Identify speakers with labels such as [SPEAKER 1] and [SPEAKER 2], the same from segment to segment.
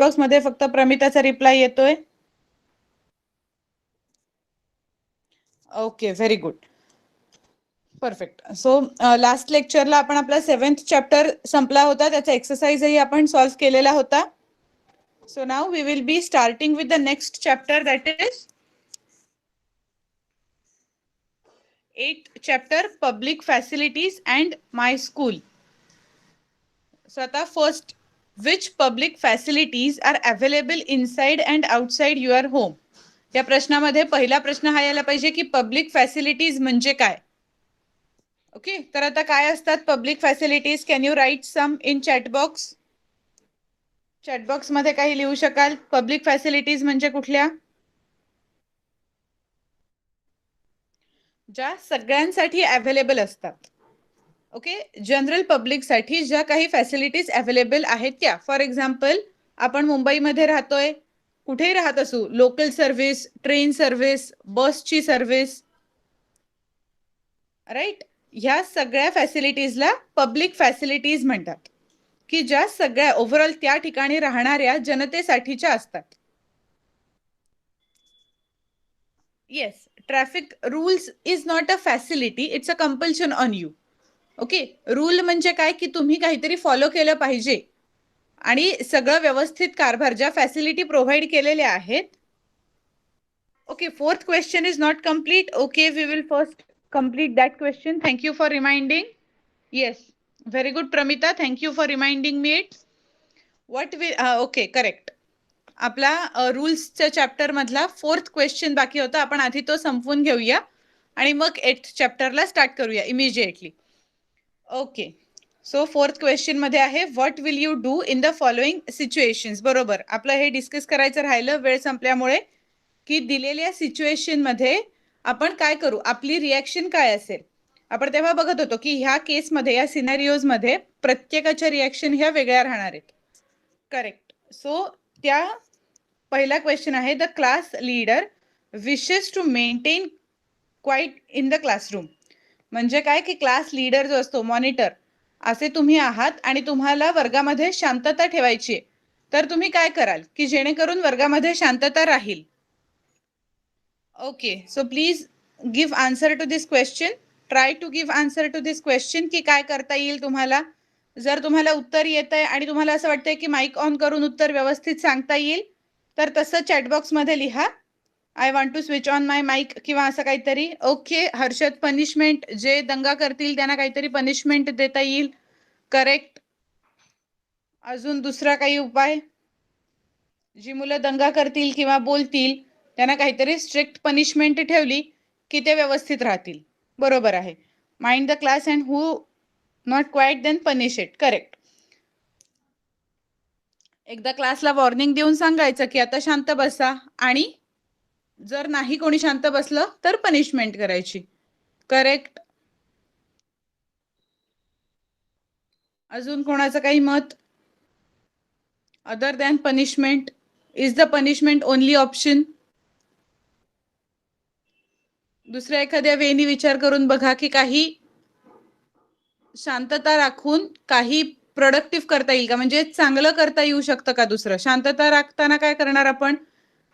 [SPEAKER 1] Box मध्ये फक्त प्रमिताचा रिप्लाय येतोय. Okay, very good, perfect. So last लेक्चरला आपण आपला 7th चॅप्टर संपला होता, त्याचा एक्सरसाइजही आपण सॉल्व्ह केलेला होता. So now we will be starting with the next chapter, that is 8th chapter, public facilities and my school. So आता first, which public facilities are available inside and outside your home. या प्रश्नामध्ये पहिला प्रश्न हा यायला पाहिजे की public facilities म्हणजे काय. ओके, तर आता काय असतात public facilities? Can you write some in chatbox? Chatbox मध्ये काही लिहू शकाल? पब्लिक फॅसिलिटीज म्हणजे कुठल्या? ज्या सगळ्यांसाठी अवेलेबल असतात. ओके, जनरल पब्लिक साठी ज्या काही फॅसिलिटीज अवेलेबल आहेत त्या. फॉर एक्झाम्पल, आपण मुंबईमध्ये राहतोय, कुठेही राहत असू, लोकल सर्व्हिस, ट्रेन सर्व्हिस, बसची सर्व्हिस, राईट, ह्या सगळ्या फॅसिलिटीजला पब्लिक फॅसिलिटीज म्हणतात, की ज्या सगळ्या ओव्हरऑल त्या ठिकाणी राहणाऱ्या जनतेसाठीच्या असतात. Yes, traffic rules is not a facility, it's a compulsion on you. Okay, rule म्हणजे काय की तुम्ही काहीतरी फॉलो केलं पाहिजे आणि सगळं व्यवस्थित कारभार, ज्या फॅसिलिटी प्रोव्हाइड केलेल्या आहेत. Okay, fourth question is not complete. Okay, we will first complete that question. Thank you for reminding. Yes, very good Pramita, thank you for reminding me it. What will okay, correct. आपला रूल्सच्या chapter मधला 4th question बाकी होता, आपण आधी तो संपवून घेऊया आणि मग 8th चॅप्टरला स्टार्ट करूया immediately. Okay, so 4th question मध्ये आहे, what will you do in the following situations. बरोबर, आपलं हे डिस्कस करायचं राहिलं वेळ संपल्यामुळे, की दिलेल्या सिच्युएशन मध्ये आपण काय करू, आपली रिॲक्शन काय असेल. आपण तेव्हा बघत होतो की ह्या केसमध्ये, या सिनारिओज मध्ये प्रत्येकाच्या रिॲक्शन ह्या वेगळ्या राहणार आहेत. करेक्ट. सो त्या पहिला क्वेश्चन आहे, the class leader wishes to maintain quiet in the classroom. म्हणजे काय की क्लास लीडर जो असतो, मॉनिटर, असे तुम्ही आहात आणि तुम्हाला वर्गामध्ये शांतता ठेवायची आहे, तर तुम्ही काय कराल की जेणेकरून वर्गामध्ये शांतता राहील. Okay, so please give answer to this question. Try to give answer to this question, की काय करता येईल तुम्हाला. जर तुम्हाला उत्तर येत आहे आणि तुम्हाला असं वाटतंय की माईक ऑन करून उत्तर व्यवस्थित सांगता येईल, तर तसं चॅटबॉक्स मध्ये लिहा, I want to switch on my mic किंवा असं काहीतरी. ओके, हर्षद, पनिशमेंट, जे दंगा करतील त्यांना काहीतरी पनिशमेंट देता येईल. करेक्ट. अजून दुसरा काही उपाय? जी मुलं दंगा करतील किंवा बोलतील त्यांना काहीतरी स्ट्रिक्ट पनिशमेंट ठेवली की ते व्यवस्थित राहतील. बरोबर आहे. Mind the class and who not quiet then punish it. Correct. एकदा क्लासला वॉर्निंग देऊन सांगायचं की आता शांत बसा, आणि जर नाही कोणी शांत बसलं तर पनिशमेंट करायची. करेक्ट. अजून कोणाचं काही मत? Other than punishment, is the punishment only option? दुसऱ्या एखाद्या वेनी विचार करून बघा की काही शांतता राखून काही प्रोडक्टिव्ह करता येईल का, म्हणजे चांगलं करता येऊ शकतं का दुसरं. शांतता राखताना काय करणार आपण,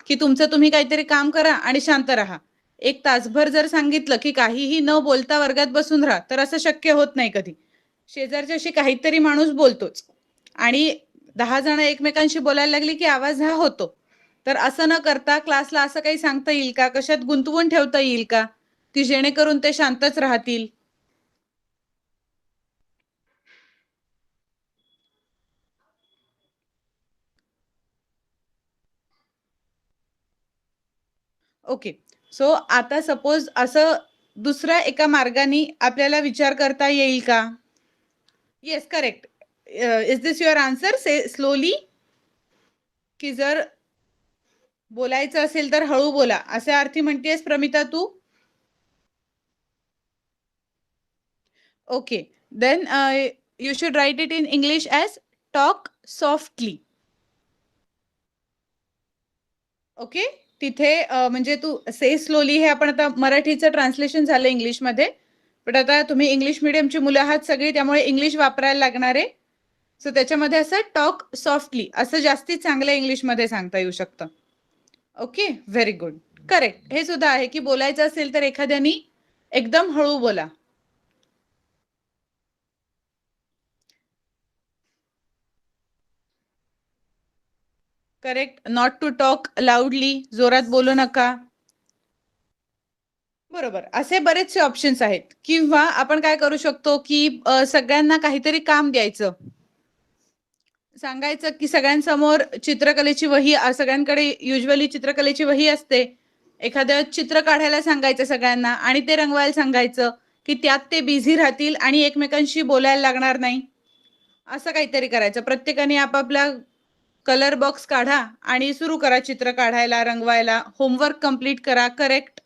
[SPEAKER 1] की तुमचं तुम्ही काहीतरी काम करा आणि शांत राहा. एक तासभर जर सांगितलं की काहीही न बोलता वर्गात बसून राहा, तर असं शक्य होत नाही कधी. शेजारच्याशी काहीतरी माणूस बोलतोच, आणि 10 जण एकमेकांशी बोलायला लागली की आवाज हा होतो. तर असं न करता क्लासला असं काही सांगता येईल का, कशात गुंतवून ठेवता येईल का, की जेणेकरून ते शांतच राहतील. ओके, सो आता सपोज असं दुसऱ्या एका मार्गाने आपल्याला विचार करता येईल का? Yes, correct. Is this your answer? Say slowly, की जर बोलायचं असेल तर हळू बोला, असे अर्थी म्हणतेस प्रमिता तू? Okay, then you should write it in English as talk softly. Okay, तिथे म्हणजे तू से स्लोली हे आपण आता मराठीचं ट्रान्सलेशन झालं इंग्लिशमध्ये, पण आता तुम्ही इंग्लिश मिडियमची मुलं आहात सगळी, त्यामुळे इंग्लिश वापरायला लागणार आहे. सो त्याच्यामध्ये असं टॉक सॉफ्टली असं जास्ती चांगलं इंग्लिशमध्ये सांगता येऊ शकतं. Okay, very good, correct. हे सुद्धा आहे की बोलायचं असेल तर एखाद्यानी एकदम हळू बोला. Correct. Not to talk loudly, जोरात बोलू नका. बरोबर, असे बरेचसे ऑप्शन्स आहेत. किंवा आपण काय करू शकतो की सगळ्यांना काहीतरी काम द्यायचं, सांगायचं की सगळ्यांसमोर चित्रकलेची वही, सगळ्यांकडे युजली चित्रकलेची वही असते, एखादं चित्र काढायला सांगायचं सगळ्यांना आणि ते रंगवायला सांगायचं की त्यात ते बिझी राहतील आणि एकमेकांशी बोलायला लागणार नाही. असं काहीतरी करायचं. प्रत्येकाने आपापला कलर बॉक्स काढा आणि सुरू करा चित्र काढायला, रंगवायला. होमवर्क कंप्लीट करा. करेक्ट.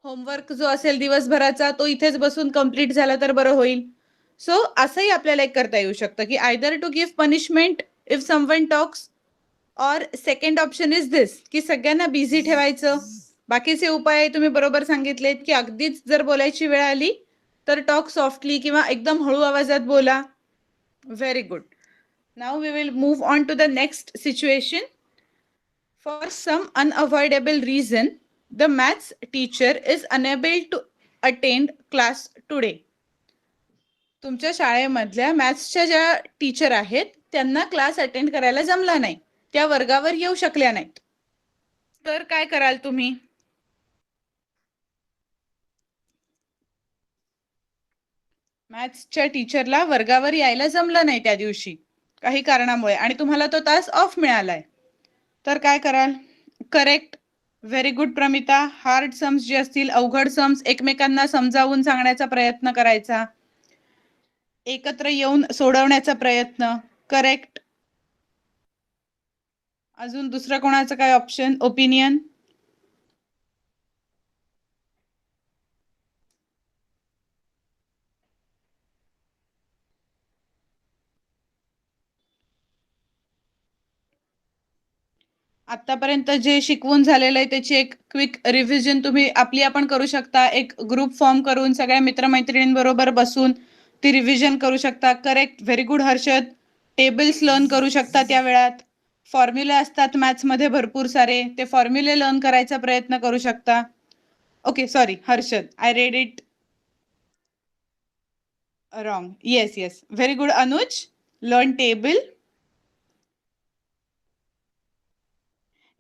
[SPEAKER 1] होमवर्क जो असेल दिवसभराचा तो इथेच बसून कंप्लीट झाला तर बरं होईल. सो असंही आपल्याला एक करता येऊ शकतं की either to give punishment if someone talks, और सेकंड ऑप्शन इज दिस की सगळ्यांना बिझी ठेवायचं. बाकीचे उपाय तुम्ही बरोबर सांगितलेत की अगदीच जर बोलायची वेळ आली तर टॉक सॉफ्टली किंवा एकदम हळू आवाजात बोला. Very good. Now we will move on to the next situation. For some unavoidable reason, the maths teacher is unable to attend class today. तुमच्या शाळेमधल्या मॅथ्सच्या ज्या टीचर आहेत त्यांना क्लास अटेंड करायला जमला नाही, त्या वर्गावर येऊ शकल्या नाहीत. तर काय कराल तुम्ही? मॅथ्सच्या टीचरला वर्गावर यायला जमलं नाही त्या दिवशी काही कारणामुळे आणि तुम्हाला तो तास ऑफ मिळालाय, तर काय कराल? Correct. Very good Pramita. Hard sums जे असतील, अवघड सम्स एकमेकांना समजावून सांगण्याचा प्रयत्न करायचा, एकत्र येऊन सोडवण्याचा प्रयत्न. करेक्ट. अजून दुसरं कोणाचं काय ऑप्शन, ओपिनियन? आतापर्यंत जे शिकवून झालेलं आहे त्याची एक क्विक रिव्हिजन तुम्ही आपली आपण करू शकता. एक ग्रुप फॉर्म करून सगळ्या मित्रमैत्रिणींबरोबर बसून ती रिव्हिजन करू शकता. Correct. Very good Harshad. Tables learn करू शकता त्या वेळात. फॉर्म्युले असतात मॅथ्समध्ये भरपूर सारे, ते फॉर्म्युले लर्न करायचा प्रयत्न करू शकता. Okay, sorry Harshad, I read it wrong. Yes yes, very good Anuj. Learn table.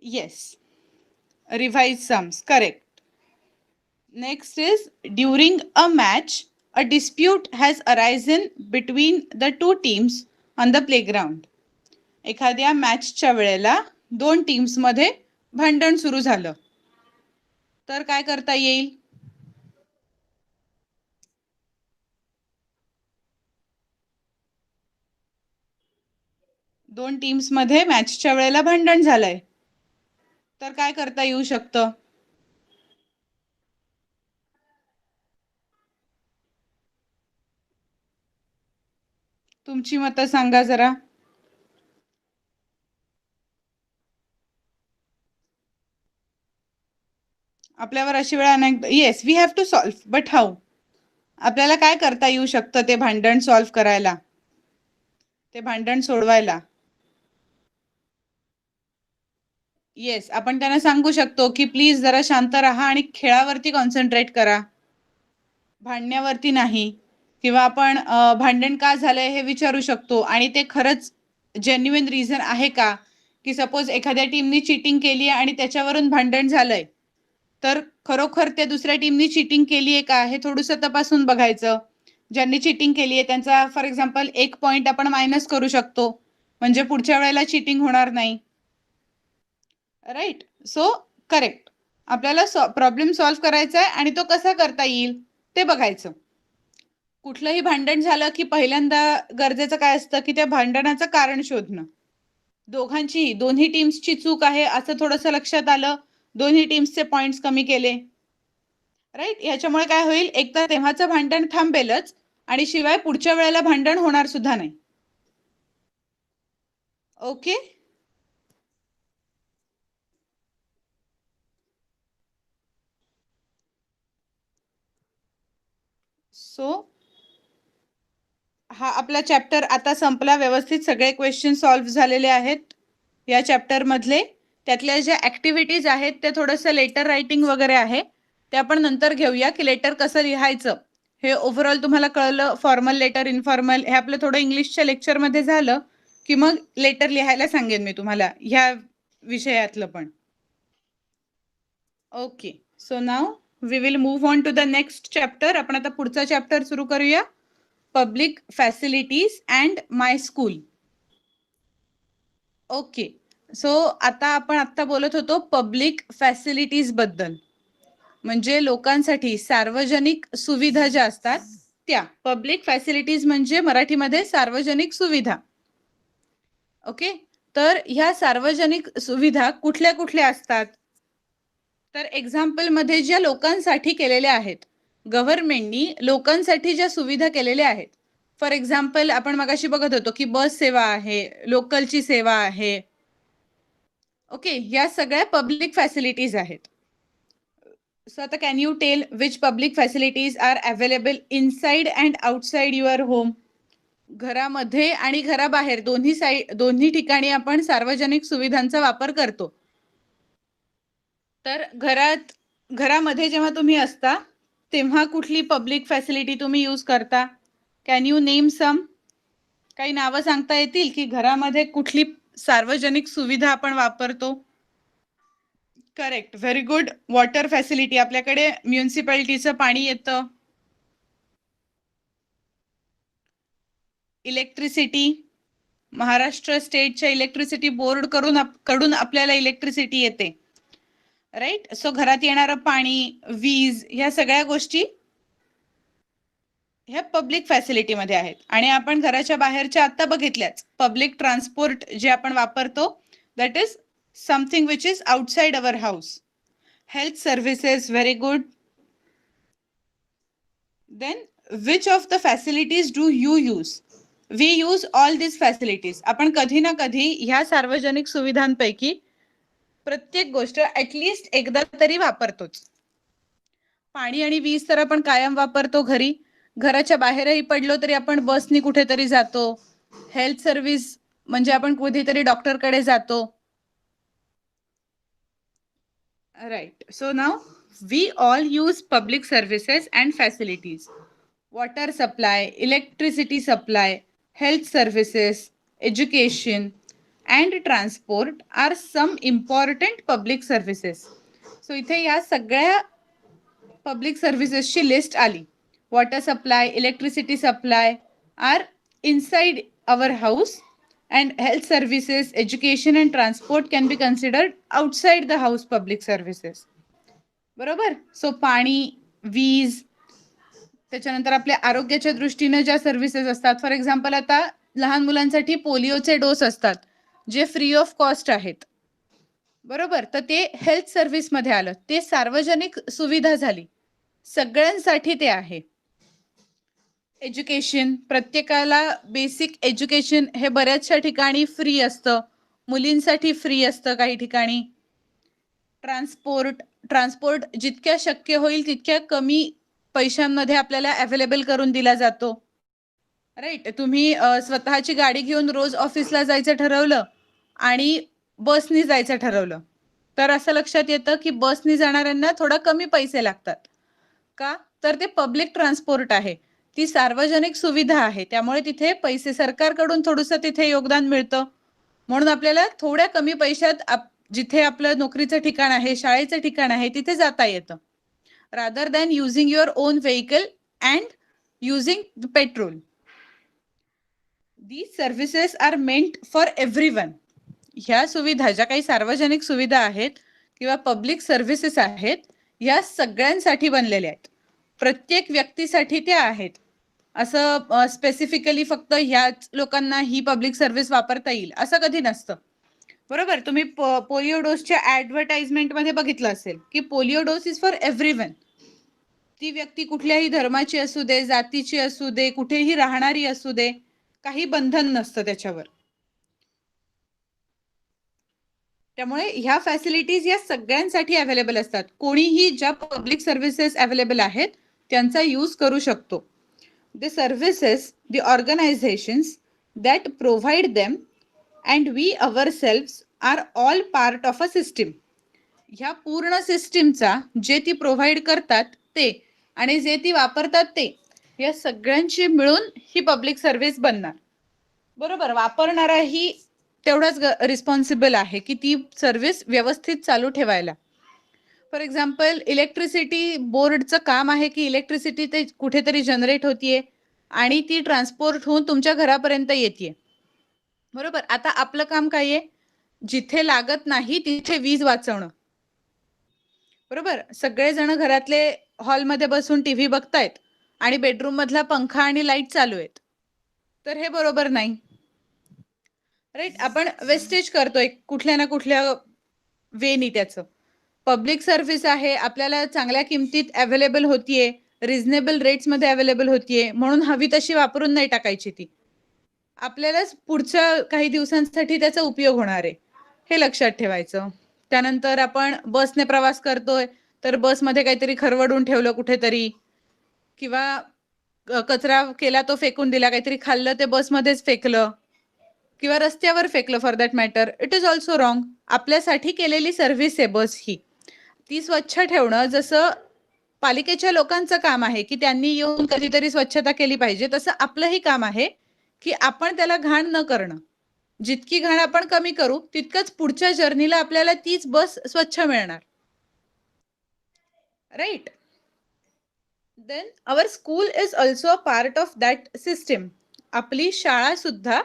[SPEAKER 1] Yes. Revise sums. Correct. Next is during a match, a dispute has arisen between the two teams on the playground. एखाद्या मॅचच्या वेळेला दोन teams मध्ये भांडण सुरू झालं, तर काय करता येईल? दोन टीम्स मध्ये मॅचच्या वेळेला भांडण झालंय, तर काय करता येऊ शकतं? तुमची मतं सांगा जरा. आपल्यावर अशी वेळ अनेक. Yes, we have to solve, but how? आपल्याला काय करता येऊ शकतं ते भांडण सॉल्व्ह करायला, ते भांडण सोडवायला? येस, आपण त्यांना सांगू शकतो की प्लीज जरा शांत राहा आणि खेळावरती कॉन्सन्ट्रेट करा, भांडण्यावरती नाही. किंवा आपण भांडण का झालंय हे विचारू शकतो आणि ते खरंच जेन्युइन रिझन आहे का, की सपोज एखाद्या टीमनी चिटिंग केली आणि त्याच्यावरून भांडण झालंय, तर खरोखर त्या दुसऱ्या टीमनी चिटिंग केली आहे का हे थोडंसं तपासून बघायचं. ज्यांनी चिटिंग केली आहे त्यांचा फॉर एक्झाम्पल 1 पॉइंट आपण मायनस करू शकतो, म्हणजे पुढच्या वेळेला चिटिंग होणार नाही. राईट. So correct. आपल्याला प्रॉब्लेम सॉल्व्ह करायचा आहे आणि तो कसा करता येईल ते बघायचं. कुठलंही भांडण झालं की पहिल्यांदा गरजेचं काय असतं की त्या भांडणाचं कारण शोधणं. दोन्ही टीम्सची चूक आहे असं थोडंसं लक्षात आलं, दोन्ही टीम्सचे पॉइंट्स कमी केले, राईट. याच्यामुळे काय होईल, एक तर तेव्हाचं भांडण थांबेलच आणि शिवाय पुढच्या वेळेला भांडण होणार सुद्धा नाही. ओके. सो हा आपला चॅप्टर आता संपला, व्यवस्थित सगळे क्वेश्चन सॉल्व्ह झालेले आहेत या चॅप्टर मधले. त्यातल्या ज्या ऍक्टिव्हिटीज आहेत ते थोडंसं लेटर रायटिंग वगैरे आहे, ते आपण नंतर घेऊया की लेटर कसं लिहायचं. हे ओव्हरऑल तुम्हाला कळलं, फॉर्मल लेटर, इनफॉर्मल, हे आपलं थोडं इंग्लिशच्या लेक्चरमध्ये झालं की मग लेटर लिहायला सांगेन मी तुम्हाला ह्या विषयातलं पण. Okay, so now we will move on to the next chapter. आपण आता पुढचा चॅप्टर सुरू करूया, public facilities and my school. Okay, so आता आपण आत्ता बोलत होतो पब्लिक फॅसिलिटीज बद्दल, म्हणजे लोकांसाठी सार्वजनिक सुविधा ज्या असतात त्या. पब्लिक फॅसिलिटीज म्हणजे मराठीमध्ये सार्वजनिक सुविधा. ओके, तर ह्या सार्वजनिक सुविधा कुठल्या कुठल्या असतात, तर एक्झाम्पल मध्ये ज्या लोकांसाठी केलेल्या आहेत, गव्हर्नमेंटनी लोकांसाठी ज्या सुविधा केलेल्या आहेत. फॉर एक्झाम्पल आपण मगाशी बघत होतो की बस सेवा आहे, लोकलची सेवा आहे. ओके, या सगळ्या पब्लिक फॅसिलिटीज आहेत. सो आता can you tell which public facilities are available inside and outside your home. घरामध्ये आणि घराबाहेर दोन्ही ठिकाणी आपण सार्वजनिक सुविधांचा वापर करतो. तर घरामध्ये जेव्हा तुम्ही असता तेव्हा कुठली पब्लिक फॅसिलिटी तुम्ही यूज करता? Can you name some? काही नावं सांगता येतील की घरामध्ये कुठली सार्वजनिक सुविधा आपण वापरतो? Correct, very good. Water facility, आपल्याकडे म्युन्सिपालिटीचं पाणी येतं. इलेक्ट्रिसिटी, महाराष्ट्र स्टेटच्या इलेक्ट्रिसिटी बोर्ड कडून आपल्याला इलेक्ट्रिसिटी येते, राईट. सो घरात येणारं पाणी, वीज, ह्या सगळ्या गोष्टी ह्या पब्लिक फॅसिलिटी मध्ये आहेत. आणि आपण घराच्या बाहेरच्या आता बघितल्याच, पब्लिक ट्रान्सपोर्ट जे आपण वापरतो, that is something which is outside our house. Health services, very good. Then which of the facilities do you use? We use all this facilities. आपण कधी ना कधी ह्या सार्वजनिक सुविधांपैकी प्रत्येक गोष्ट ऍटलिस्ट एकदा तरी वापरतोच. पाणी आणि वीज तर आपण कायम वापरतो घरी, घराच्या बाहेरही पडलो तरी आपण बसनी कुठेतरी जातो. हेल्थ सर्व्हिस म्हणजे आपण कुठेतरी डॉक्टरकडे जातो, right. So now we all use public services and facilities. Water supply, electricity supply, health services, education and transport are some important public services. So इथे या सगळ्या पब्लिक सर्व्हिसेसची लिस्ट आली. Water supply, electricity supply are inside our house, and health services, education and transport can be considered outside the house public services. बरोबर. So पाणी, वीज, त्याच्यानंतर आपल्या आरोग्याच्या दृष्टीने ज्या सर्व्हिसेस असतात, फॉर एक्झाम्पल आता लहान मुलांसाठी पोलिओचे डोस असतात जे फ्री ऑफ कॉस्ट आहेत, बरोबर. तर ते हेल्थ सर्व्हिस मध्ये आलं, ते सार्वजनिक सुविधा झाली, सगळ्यांसाठी ते आहे. एज्युकेशन, प्रत्येकाला बेसिक एज्युकेशन हे बऱ्याचशा ठिकाणी फ्री असतं, मुलींसाठी फ्री असतं काही ठिकाणी. ट्रान्सपोर्ट जितक्या शक्य होईल तितक्या कमी पैशांमध्ये आपल्याला अवेलेबल करून दिला जातो, राईट. तुम्ही स्वतःची गाडी घेऊन रोज ऑफिसला जायचं ठरवलं आणि बसनी जायचं ठरवलं, तर असं लक्षात येतं की बसनी जाणाऱ्यांना थोडा कमी पैसे लागतात. का? तर ते पब्लिक ट्रान्सपोर्ट आहे, ती सार्वजनिक सुविधा आहे, त्यामुळे तिथे पैसे सरकारकडून थोडंसं तिथे योगदान मिळतं. म्हणून आपल्याला थोड्या कमी पैशात जिथे आपलं नोकरीचं ठिकाण आहे, शाळेचं ठिकाण आहे, तिथे जाता येतं, rather than using your on vehicle and using petrol. These services are meant for everyone. ह्या सुविधा ज्या काही सार्वजनिक सुविधा आहेत किंवा पब्लिक सर्व्हिसेस आहेत, या सगळ्यांसाठी बनलेल्या आहेत, प्रत्येक व्यक्तीसाठी त्या आहेत. असं स्पेसिफिकली फक्त ह्याच लोकांना ही पब्लिक सर्व्हिस वापरता येईल असं कधी नसतं, बरोबर. तुम्ही पोलिओ डोसच्या ऍडव्हर्टाइजमेंट मध्ये बघितलं असेल की polio dose is for everyone. ती व्यक्ती कुठल्याही धर्माची असू दे, जातीची असू दे, कुठेही राहणारी असू दे, काही बंधन नसतं त्याच्यावर. त्यामुळे ह्या फॅसिलिटीज या सगळ्यांसाठी अवेलेबल असतात. कोणीही ज्या पब्लिक सर्व्हिसेस अवेलेबल आहेत त्यांचा यूज करू शकतो. the services, the organizations that provide them, and we ourselves are all part of a system. ह्या पूर्ण सिस्टीमचा जे ती प्रोव्हाइड करतात ते आणि जे ती वापरतात ते या सगळ्यांची मिळून ही पब्लिक सर्व्हिस बनणार. बरोबर, वापरणारा ही तेवढाच रिस्पॉन्सिबल आहे की ती सर्व्हिस व्यवस्थित चालू ठेवायला. फॉर एक्झाम्पल, इलेक्ट्रिसिटी बोर्डचं काम आहे की इलेक्ट्रिसिटी ते कुठेतरी जनरेट होतीये आणि ती ट्रान्सपोर्ट होऊन तुमच्या घरापर्यंत येते. बरोबर, आता आपलं काम काय आहे, जिथे लागत नाही तिथे वीज वाचवणं. बरोबर, सगळेजण घरातले हॉलमध्ये बसून टीव्ही बघतायत आणि बेडरूम मधला पंखा आणि लाईट चालू आहेत, तर हे बरोबर नाही. राईट, आपण वेस्टेज करतोय कुठल्या ना कुठल्या वेनी. त्याचं पब्लिक सर्व्हिस आहे, आपल्याला चांगल्या किमतीत अवेलेबल होतीये, रिझनेबल रेट्स मध्ये अवेलेबल होतीये, म्हणून हवी तशी वापरून नाही टाकायची. ती आपल्यालाच पुढच्या काही दिवसांसाठी त्याचा उपयोग होणार आहे, हे लक्षात ठेवायचं. त्यानंतर आपण बसने प्रवास करतोय, तर बसमध्ये काहीतरी खरवडून ठेवलं कुठेतरी, किंवा कचरा केला तो फेकून दिला, काहीतरी खाल्लं ते बसमध्येच फेकलं किंवा रस्त्यावर फेकलं for that matter, it is also wrong. आपल्यासाठी केलेली सर्व्हिस आहे बस ही, ती स्वच्छ ठेवणं जसं पालिकेच्या लोकांचं काम आहे की त्यांनी येऊन कधीतरी स्वच्छता केली पाहिजे, तसं आपलंही काम आहे की आपण त्याला घाण न करणं. जितकी घाण आपण कमी करू तितकंच पुढच्या जर्नीला आपल्याला तीच बस स्वच्छ मिळणार. Right, then our school is also a part of that system. आपली शाळा सुद्धा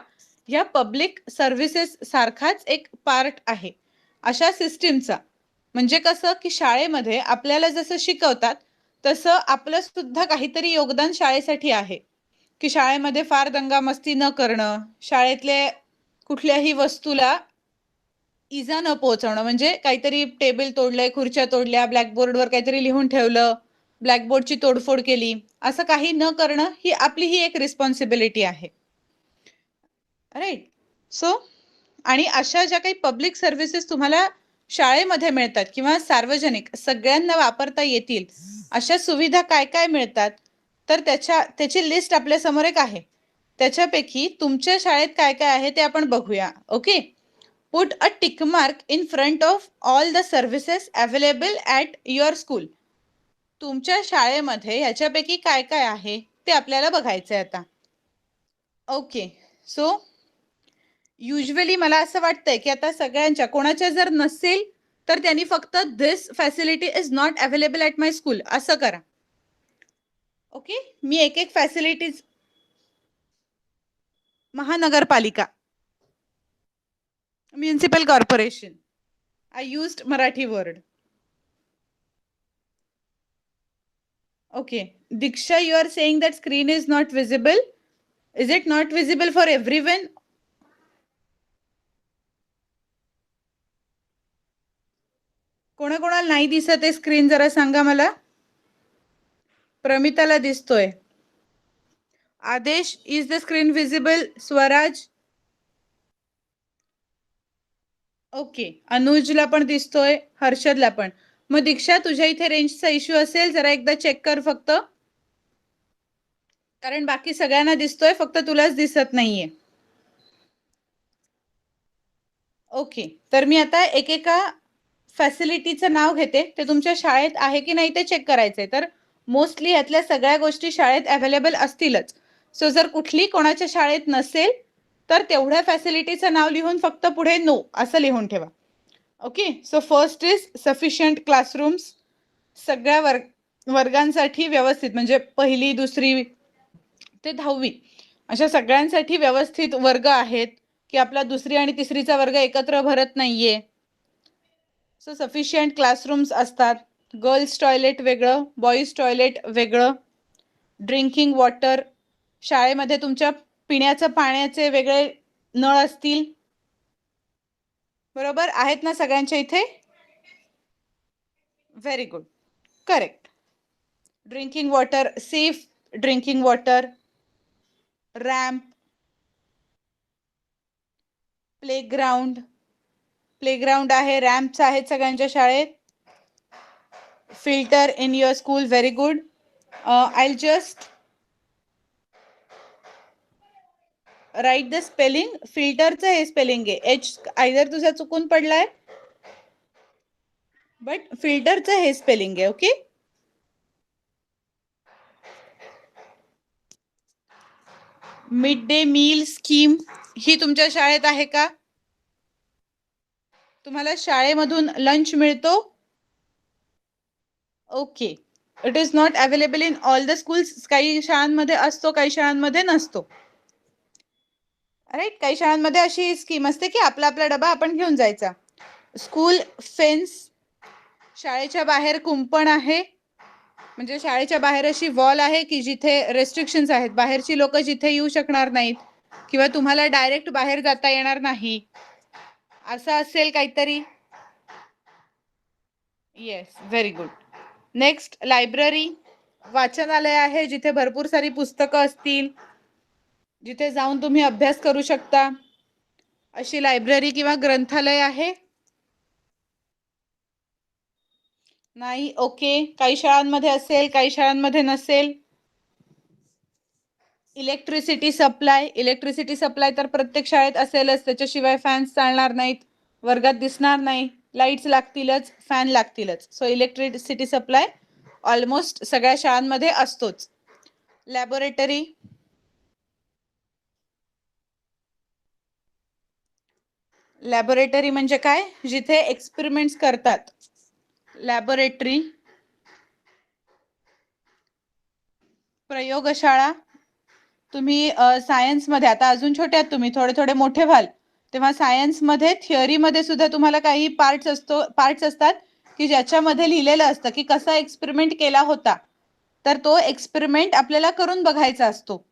[SPEAKER 1] या पब्लिक सर्व्हिसेस सारखाच एक पार्ट आहे अशा सिस्टीमचा. म्हणजे कसं की शाळेमध्ये आपल्याला जसं शिकवतात तसं आपलं सुद्धा काहीतरी योगदान शाळेसाठी आहे. की शाळेमध्ये फार दंगामस्ती न करणं, शाळेतले कुठल्याही वस्तूला इजा न पोहोचवणं, म्हणजे काहीतरी टेबल तोडलंय, खुर्च्या तोडल्या, ब्लॅकबोर्डवर काहीतरी लिहून ठेवलं, ब्लॅकबोर्डची तोडफोड केली, असं काही न करणं ही आपली ही एक रिस्पॉन्सिबिलिटी आहे. राईट, सो आणि अशा ज्या काही पब्लिक सर्व्हिसेस तुम्हाला शाळेमध्ये मिळतात किंवा सार्वजनिक सगळ्यांना वापरता येतील अशा सुविधा काय काय मिळतात, तर त्याची लिस्ट आपल्या समोर एक आहे. त्याच्यापैकी तुमच्या शाळेत काय काय आहे ते आपण बघूया. Okay, put a tick mark in front of all the services available at your school. तुमच्या शाळेमध्ये ह्याच्यापैकी काय काय आहे ते आपल्याला बघायचं आहे आता. ओके, सो युजली मला असं वाटतंय की आता सगळ्यांच्या कोणाच्या जर नसेल तर त्यांनी फक्त this facility is not available at my school असं करा. ओके, मी एक एक फॅसिलिटीज. महानगरपालिका, municipal corporation, I used Marathi word. Okay, Diksha, you are saying that screen is not visible. Is it not visible for everyone? कोणाकोणाला नाही दिसत आहे स्क्रीन जरा सांगा मला. प्रमिताला दिसतोय. आदेश, is the screen visible? Swaraj, okay. अनुजला पण दिसतोय, हर्षदला पण. मग दीक्षा, तुझ्या इथे रेंजचा इश्यू असेल, जरा एकदा चेक कर फक्त, कारण बाकी सगळ्यांना दिसतोय, फक्त तुलाच दिसत नाहीये. ओके, तर मी आता एकेका फॅसिलिटीचं नाव घेते, ते तुमच्या शाळेत आहे की नाही ते चेक करायचंय. तर मोस्टली यातल्या सगळ्या गोष्टी शाळेत अवेलेबल असतीलच. सो जर कुठली कोणाच्या शाळेत नसेल तर तेवढ्या फॅसिलिटीचं नाव लिहून फक्त पुढे नो असं लिहून ठेवा. Okay, so first is sufficient classrooms. सगळ्या वर्गांसाठी व्यवस्थित, म्हणजे पहिली, दुसरी ते 10वी अशा सगळ्यांसाठी व्यवस्थित वर्ग आहेत की आपला दुसरी आणि तिसरीचा वर्ग एकत्र भरत नाहीये. सो सफिशियंट क्लासरूम्स असतात. गर्ल्स टॉयलेट वेगळं, बॉईज टॉयलेट वेगळं. ड्रिंकिंग वॉटर, शाळेमध्ये तुमच्या पिण्याचं पाण्याचे वेगळे नळ असतील. बरोबर आहेत ना सगळ्यांच्या इथे? Very good, correct. Drinking water, safe drinking water, ramp, playground, playground आहे, रॅम्प्स आहेत सगळ्यांच्या शाळेत. Filter in your school, very good. I just write the spelling. फिल्टरचं हे स्पेलिंग आहे, एच आयदर तुझा चुकून पडलाय, बट फिल्टरचं हे स्पेलिंग आहे. Okay. Mid day meal scheme ही तुमच्या शाळेत आहे का? तुम्हाला शाळेमधून लंच मिळतो? Okay. It is not available in all the schools. काही शाळांमध्ये असतो, काही शाळांमध्ये नसतो. राईट. काही शाळांमध्ये अशी स्कीम असते की आपला आपला डबा आपण घेऊन जायचा. स्कूल फेन्स, शाळेच्या बाहेर कुंपण आहे, म्हणजे शाळेच्या बाहेर अशी वॉल आहे की जिथे रेस्ट्रिक्शन्स आहेत, बाहेरची लोक जिथे येऊ शकणार नाहीत किंवा तुम्हाला डायरेक्ट बाहेर जाता येणार नाही, असं असेल काहीतरी. Yes, very good. Next, library, वाचनालय आहे जिथे भरपूर सारी पुस्तकं असतील, जिथे जाऊन तुम्ही अभ्यास करू शकता, अशी लायब्ररी किंवा ग्रंथालय आहे? नाही. ओके. काही शाळांमध्ये असेल, काही शाळांमध्ये नसेल. इलेक्ट्रिसिटी सप्लाय, इलेक्ट्रिसिटी सप्लाय तर प्रत्येक शाळेत असेलच, त्याच्याशिवाय फॅन्स चालणार नाहीत, वर्गात दिसणार नाही, लाईट्स लागतीलच, फॅन लागतीलच. सो इलेक्ट्रिसिटी सप्लाय ऑलमोस्ट सगळ्या शाळांमध्ये असतोच. लॅबोरेटरी, लॅबोरेटरी म्हणजे काय? जिथे एक्सपेरिमेंट्स करतात. लॅबोरेटरी, प्रयोगशाळा. तुम्ही सायन्समध्ये आता अजून छोटे आहात तुम्ही, थोडे थोडे मोठे व्हाल तेव्हा सायन्समध्ये थिअरीमध्ये सुद्धा तुम्हाला काही पार्ट्स असतात की ज्याच्यामध्ये लिहिलेलं असतं की कसा एक्सपेरिमेंट केला होता, तर तो एक्सपेरिमेंट आपल्याला करून बघायचा असतो.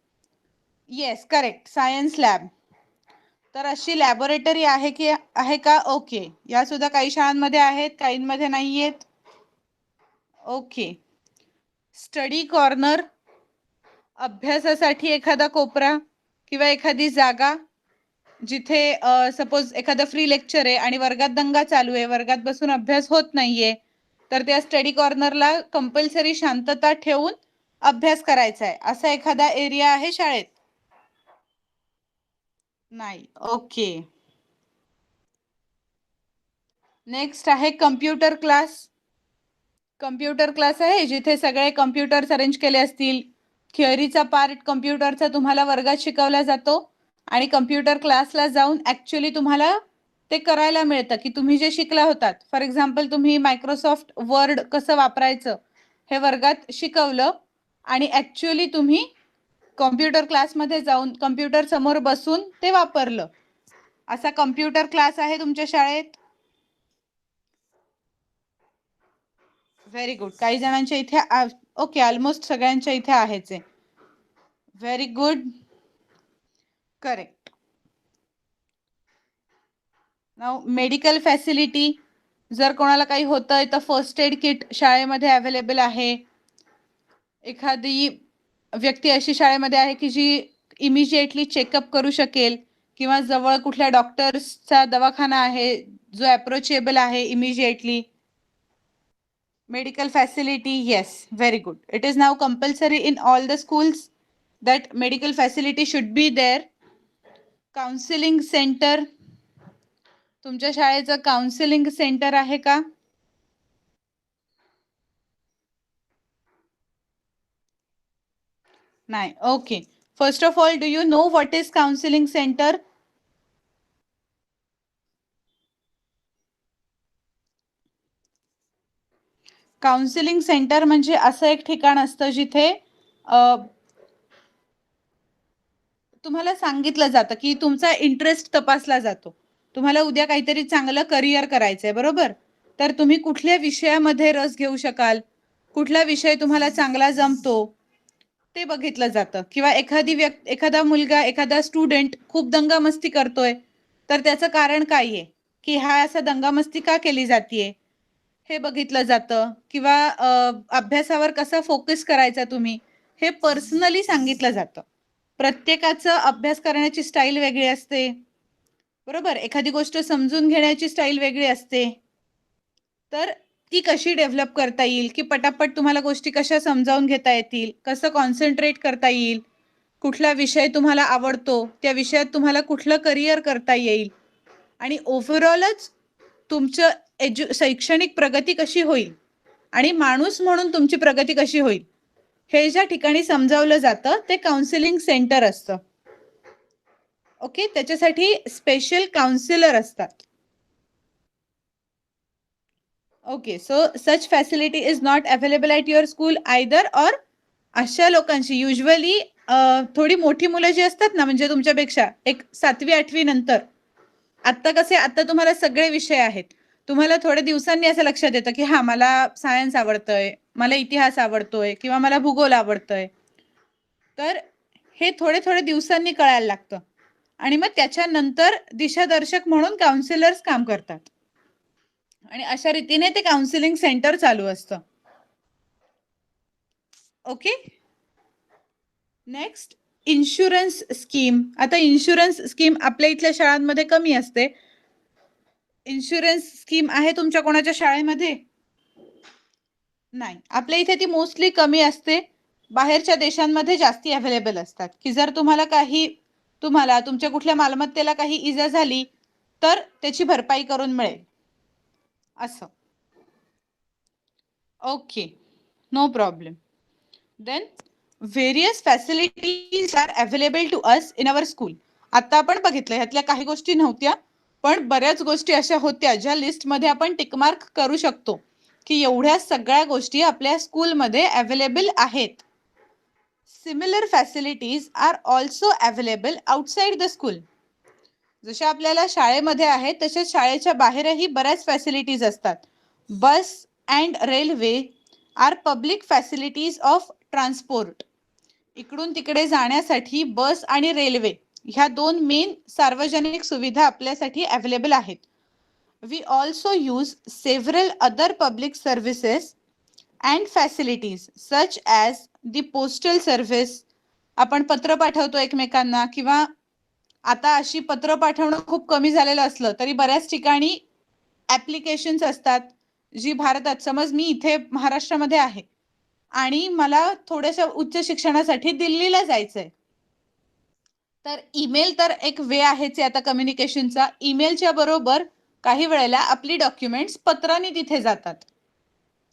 [SPEAKER 1] Yes, correct, science lab. तर अशी लॅबोरेटरी आहे की आहे का? ओके. या सुद्धा काही शाळांमध्ये आहेत, काहींमध्ये नाही आहेत. ओके. स्टडी कॉर्नर, अभ्यासासाठी एखादा कोपरा किंवा एखादी जागा जिथे सपोज एखादा फ्री लेक्चर आहे आणि वर्गात दंगा चालू आहे, वर्गात बसून अभ्यास होत नाहीये, तर त्या स्टडी कॉर्नरला कंपल्सरी शांतता ठेवून अभ्यास करायचा आहे, असा एखादा एरिया आहे शाळेत? नाही. ओके. नेक्स्ट आहे कम्प्युटर क्लास. कम्प्युटर क्लास आहे जिथे सगळे कम्प्युटर्स अरेंज केले असतील, थिअरीचा पार्ट कम्प्युटरचा तुम्हाला वर्गात शिकवला जातो आणि कम्प्युटर क्लासला जाऊन ऍक्च्युअली तुम्हाला ते करायला मिळतं की तुम्ही जे शिकला होतात. फॉर एक्झाम्पल, तुम्ही मायक्रोसॉफ्ट वर्ड कसं वापरायचं हे वर्गात शिकवलं आणि ऍक्च्युअली तुम्ही कम्प्युटर क्लासमध्ये जाऊन कम्प्युटर समोर बसून ते वापरलं. असा कम्प्युटर क्लास आहे तुमच्या शाळेत? Very good. काही जणांच्या इथे, ओके, ऑलमोस्ट सगळ्यांच्या इथे आहेच आहे. Very good, correct. Now medical facility, जर कोणाला काही होतंय तर फर्स्ट एड किट शाळेमध्ये अवेलेबल आहे. एखादी व्यक्ती अशी शाळेमध्ये आहे की जी इमिजिएटली चेकअप करू शकेल किंवा जवळ कुठल्या डॉक्टर्सचा दवाखाना आहे जो अप्रोचेबल आहे immediately. Medical facility, yes, very good. It is now compulsory in all the schools that medical facility should be there. Counseling center, तुमच्या शाळेचं काउन्सिलिंग सेंटर आहे का? नाही. Okay. First of all, do you know what is counselling centre? Counselling centre म्हणजे असं एक ठिकाण असतं जिथे तुम्हाला सांगितलं जातं की तुमचा इंटरेस्ट तपासला जातो. तुम्हाला उद्या काहीतरी चांगलं करिअर करायचंय, बरोबर? तर तुम्ही कुठल्या विषयामध्ये रस घेऊ शकाल, कुठला विषय तुम्हाला चांगला जमतो, ते बघितलं जातं. किंवा एखादा मुलगा, एखादा स्टुडंट खूप दंगामस्ती करतोय, तर त्याचं कारण काय आहे, की हा असा दंगामस्ती का केली जातीये, हे बघितलं जातं. किंवा अभ्यासावर कसा फोकस करायचा तुम्ही, हे पर्सनली सांगितलं जातं. प्रत्येकाचं अभ्यास करण्याची स्टाईल वेगळी असते, बरोबर? एखादी गोष्ट समजून घेण्याची स्टाईल वेगळी असते, तर ती कशी डेव्हलप करता येईल, की पटापट तुम्हाला गोष्टी कशा समजावून घेता येतील, कसं कॉन्सन्ट्रेट करता येईल, कुठला विषय तुम्हाला आवडतो, त्या विषयात तुम्हाला कुठलं करिअर करता येईल आणि ओव्हरऑलच तुमचं शैक्षणिक प्रगती कशी होईल आणि माणूस म्हणून तुमची प्रगती कशी होईल हे ज्या ठिकाणी समजावलं जातं ते काउन्सिलिंग सेंटर असतं. ओके, त्याच्यासाठी स्पेशल काउन्सिलर असतात. Okay, so such facility is not available at your school either or अशा लोकांची युजली थोडी मोठी मुलं जी असतात ना, म्हणजे तुमच्यापेक्षा एक 7वी-8वी नंतर, आता कसे आता तुम्हाला सगळे विषय आहेत, तुम्हाला थोड्या दिवसांनी असं लक्षात येतं की हा मला सायन्स आवडतंय, मला इतिहास आवडतोय किंवा मला भूगोल आवडतंय. तर हे थोडे थोडे दिवसांनी कळायला लागतं आणि मग त्याच्यानंतर दिशादर्शक म्हणून काउन्सिलर्स काम करतात आणि अशा रीतीने ते काउन्सिलिंग सेंटर चालू असतं. Okay, next insurance scheme. आता इन्शुरन्स स्कीम आपल्या इथल्या शाळांमध्ये कमी असते. इन्शुरन्स स्कीम आहे तुमच्या कोणाच्या शाळेमध्ये? नाही, आपल्या इथे ती मोस्टली कमी असते. बाहेरच्या देशांमध्ये जास्ती अवेलेबल असतात की जर तुम्हाला तुमच्या कुठल्या मालमत्तेला काही इजा झाली तर त्याची भरपाई करून मिळेल असं. Okay, no problem. Then various facilities are available to us in our school. आता आपण बघितलं ह्यातल्या काही गोष्टी नव्हत्या, पण बऱ्याच गोष्टी अशा होत्या ज्या लिस्टमध्ये आपण टिकमार्क करू शकतो की एवढ्या सगळ्या गोष्टी आपल्या स्कूलमध्ये अवेलेबल आहेत. Similar facilities are also available outside the school. जशा आपल्याला शाळेमध्ये आहेत तशाच शाळेच्या बाहेरही बऱ्याच फॅसिलिटीज असतात. Bus and railway are public facilities of transport. इकडून तिकडे जाण्यासाठी बस आणि रेल्वे ह्या दोन मेन सार्वजनिक सुविधा आपल्यासाठी अवेलेबल आहेत. We also use several other public services and facilities such as the postal service. आपण पत्र पाठवतो एकमेकांना किंवा आता अशी पत्र पाठवणं खूप कमी झालेलं असलं तरी बऱ्याच ठिकाणी ॲप्लिकेशन्स असतात जी भारतात, समज मी इथे महाराष्ट्रामध्ये आहे आणि मला थोड्याशा उच्च शिक्षणासाठी दिल्लीला जायचंय, तर ईमेल तर एक वे आहेच आता कम्युनिकेशनचा. ईमेलच्या बरोबर काही वेळेला आपली डॉक्युमेंट्स पत्राने तिथे जातात.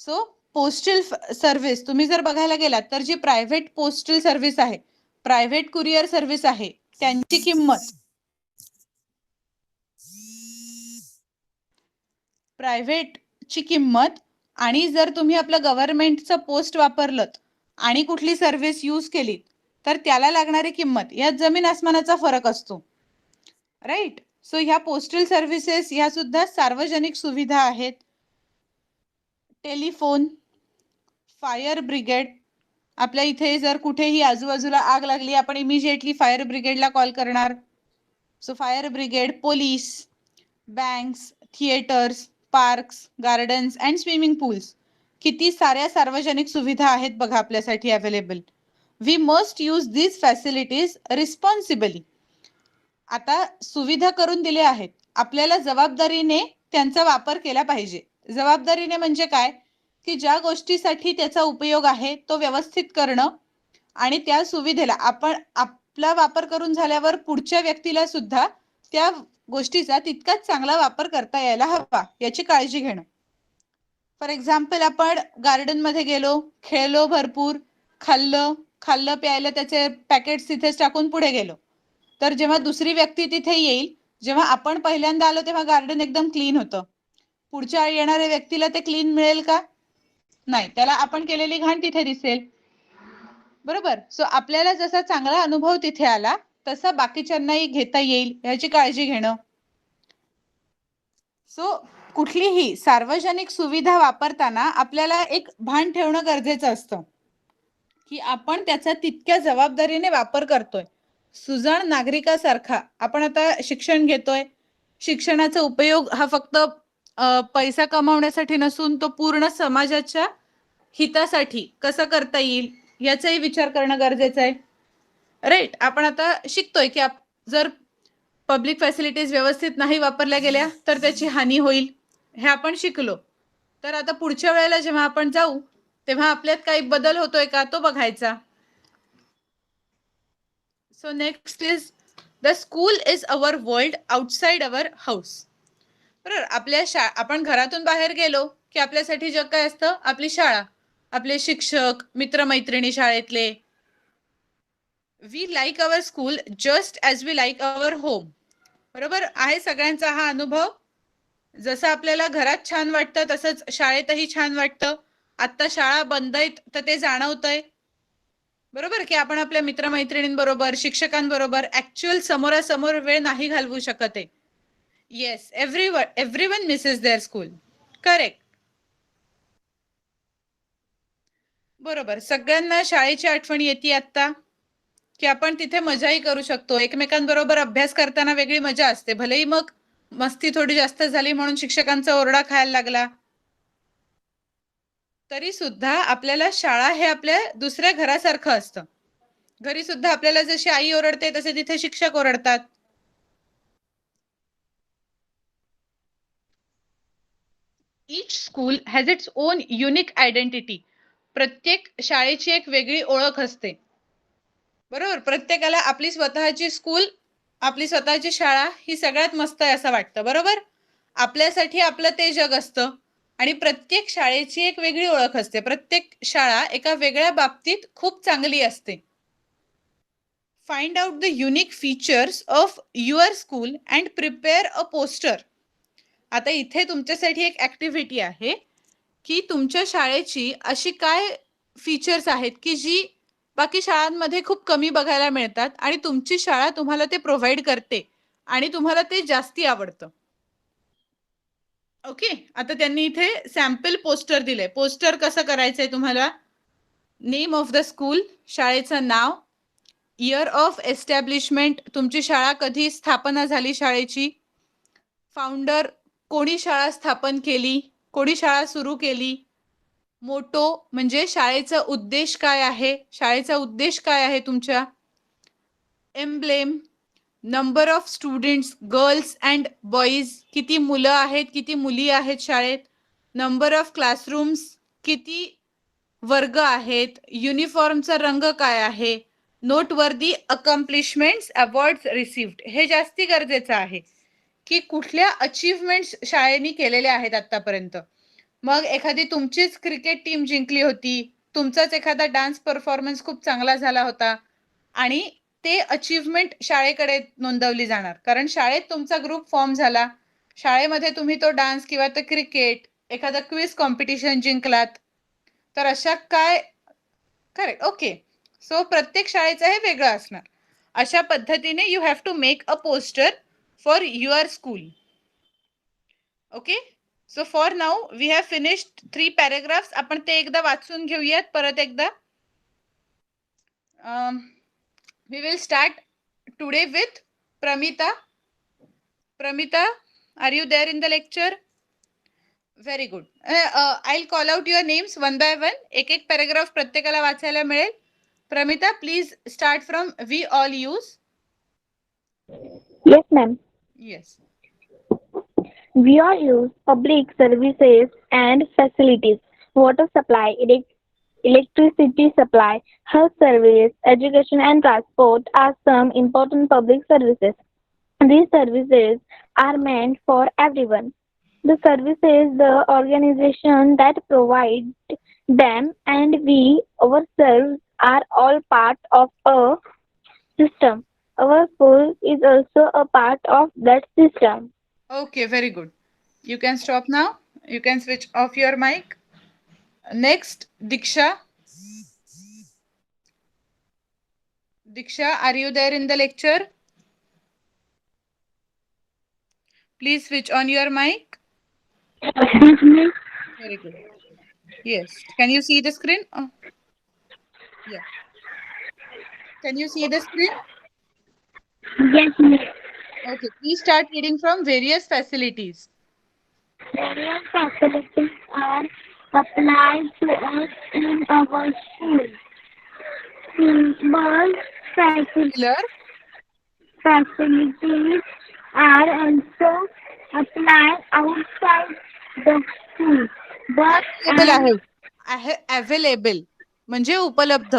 [SPEAKER 1] सो पोस्टल सर्व्हिस तुम्ही जर बघायला गेलात तर जी प्रायव्हेट पोस्टल सर्व्हिस आहे, प्रायव्हेट कुरिअर सर्व्हिस आहे, त्यांची किंमत प्रायव्हेटची किंमत आणि जर तुम्ही आपलं गव्हर्नमेंटचं पोस्ट वापरलं आणि कुठली सर्व्हिस यूज केली तर त्याला लागणारी किंमत यात जमीन आसमानाचा फरक असतो. राईट, सो ह्या पोस्टल सर्व्हिसेस ह्या सुद्धा सार्वजनिक सुविधा आहेत. Telephone, fire brigade. आपल्या इथे जर कुठेही आजूबाजूला आग लागली आपण इमिजिएटली फायर ब्रिगेडला कॉल करणार. So fire brigade, police, banks, theatres, parks, gardens and swimming pools. किती साऱ्या सार्वजनिक सुविधा आहेत बघा आपल्यासाठी available. We must use these facilities responsibly. आता सुविधा करून दिल्या आहेत, आपल्याला जबाबदारीने त्यांचा वापर केला पाहिजे. जबाबदारीने म्हणजे काय की ज्या गोष्टीसाठी त्याचा उपयोग आहे तो व्यवस्थित करणं आणि त्या सुविधेला आपण आपला वापर करून झाल्यावर पुढच्या व्यक्तीला सुद्धा त्या गोष्टीचा तितकाच चांगला वापर करता यायला हवा याची काळजी घेणं. फॉर एक्झाम्पल, आपण गार्डन मध्ये गेलो, खेळलो, भरपूर खाल्लं प्यायलं, त्याचे पॅकेट्स तिथेच टाकून पुढे गेलो, तर जेव्हा दुसरी व्यक्ती तिथे येईल, जेव्हा आपण पहिल्यांदा आलो तेव्हा गार्डन एकदम क्लीन होतं. पुढच्या येणाऱ्या व्यक्तीला ते क्लीन मिळेल का? नाही, त्याला आपण केलेली घाण तिथे दिसेल. बरोबर. सो आपल्याला जसा चांगला अनुभव तिथे आला तसा बाकीच्यांनाही घेता येईल याची काळजी घेणं. सो कुठलीही सार्वजनिक सुविधा वापरताना आपल्याला एक भान ठेवणं गरजेचं असतं की आपण त्याचा तितक्या जबाबदारीने वापर करतोय. सुजाण नागरिकासारखा आपण आता शिक्षण घेतोय. शिक्षणाचा उपयोग हा फक्त पैसा कमावण्यासाठी नसून तो पूर्ण समाजाच्या हितासाठी कसा करता येईल याचाही विचार करणं गरजेचं आहे. राईट, आपण आता शिकतोय की जर पब्लिक फॅसिलिटीज व्यवस्थित नाही वापरल्या गेल्या तर त्याची हानी होईल, हे आपण शिकलो. तर आता पुढच्या वेळेला जेव्हा आपण जाऊ तेव्हा आपल्यात काही बदल होतोय का तो बघायचा. So next is the school is our world outside our house. बरोबर, आपण घरातून बाहेर गेलो की आपल्यासाठी जग काय असतं? आपली शाळा, आपले शिक्षक, मित्रमैत्रिणी शाळेतले. We like our school just as we like our home. बरोबर आहे सगळ्यांचा हा अनुभव? जसं आपल्याला घरात छान वाटतं तसंच शाळेतही छान वाटतं. आता शाळा बंद आहेत तर ते जाणवतंय. बरोबर की आपण आपल्या मित्रमैत्रिणींबरोबर, शिक्षकांबरोबर ऍक्च्युअल समोरासमोर वेळ नाही घालवू शकत आहे. Yes, everyone misses their school. Correct. बरोबर, सगळ्यांना शाळेची आठवण येते आता, की आपण तिथे मजाही करू शकतो. एकमेकांबरोबर अभ्यास करताना वेगळी मजा असते. भलेही मग मस्ती थोडी जास्त झाली म्हणून शिक्षकांचा ओरडा खायला लागला, तरी सुद्धा आपल्याला शाळा हे आपल्या दुसऱ्या घरासारखं असतं. घरी सुद्धा आपल्याला जशी आई ओरडते तसे तिथे शिक्षक ओरडतात. Each school has its own unique identity. प्रत्येक शाळेची एक वेगळी ओळख असते. बरोबर, प्रत्येकाला आपली स्वतःची स्कूल, आपली स्वतःची शाळा ही सगळ्यात मस्त आहे असं वाटतं. बरोबर, आपल्यासाठी आपलं ते जग असतं आणि प्रत्येक शाळेची एक वेगळी ओळख असते. प्रत्येक शाळा एका वेगळ्या बाबतीत खूप चांगली असते. Find out the unique features of your school and prepare a poster. आता इथे तुमच्यासाठी एक ऍक्टिव्हिटी आहे की तुमच्या शाळेची अशी काय फीचर्स आहेत की जी बाकी शाळांमध्ये खूप कमी बघायला मिळतात आणि तुमची शाळा तुम्हाला ते प्रोव्हाइड करते आणि तुम्हाला ते जास्ती आवडतं. ओके, आता त्यांनी इथे सॅम्पल पोस्टर दिले. पोस्टर कसं करायचंय तुम्हाला? नेम ऑफ द स्कूल, शाळेचं नाव, इयर ऑफ एस्टॅब्लिशमेंट, तुमची शाळा कधी स्थापना झाली शाळेची, फाउंडर, कोणी शाळा स्थापन केली, कोणी शाळा सुरू केली, मोटो म्हणजे शाळेचा उद्देश काय आहे, शाळेचा उद्देश काय आहे तुमच्या, emblem, number of students, girls and boys, किती मुलं आहेत, किती मुली आहेत शाळेत, नंबर ऑफ क्लासरूम्स, किती वर्ग आहेत, युनिफॉर्मचा रंग काय आहे, नोटवर्दी अकम्प्लिशमेंट्स, अवॉर्ड्स रिसिव्ड. हे जास्ती गरजेचं आहे की कुठल्या अचीवमेंट्स शाळेने केलेल्या आहेत आतापर्यंत. मग एखादी तुमचीच क्रिकेट टीम जिंकली होती, तुमचाच एखादा डान्स परफॉर्मन्स खूप चांगला झाला होता आणि ते अचीवमेंट शाळेकडे नोंदवली जाणार, कारण शाळेत तुमचा ग्रुप फॉर्म झाला, शाळेमध्ये तुम्ही तो डान्स किंवा ते क्रिकेट, एखादा क्विज कॉम्पिटिशन जिंकलात, तर अशा काय. करेक्ट. ओके, सो प्रत्येक शाळेचं हे वेगळं असणार. अशा पद्धतीने you have to make a poster for your school. Okay, so for now we have finished 3 paragraphs. आपण ते एकदा वाचून घेऊयात परत एकदा. We will start today with Pramita. Pramita, are you there in the lecture? Very good. I'll call out your names one by one. एक paragraph प्रत्येकाला वाचायला मिळेल. Pramita, please start from we all use.
[SPEAKER 2] Yes, ma'am.
[SPEAKER 1] Yes.
[SPEAKER 2] We all use public services and facilities, water supply, electricity supply, health service, education and transport are some important public services. These services are meant for everyone. The services, the organization that provide them, and we ourselves are all part of a system. Our school is also a part of that system.
[SPEAKER 1] Okay, very good. You can stop now. You can switch off your mic. Next, Diksha. Diksha, are you there in the lecture? Please switch on your mic. Very good. Yes. Can you see the screen? Oh. Yeah. Can you see the screen?
[SPEAKER 2] Yes, ma'am.
[SPEAKER 1] Okay. Please start reading from various facilities.
[SPEAKER 2] Various facilities are applied to us in our school. But
[SPEAKER 1] Similar.
[SPEAKER 2] facilities are also applied outside the school. But
[SPEAKER 1] Available आहे. Available म्हणजे उपलब्ध.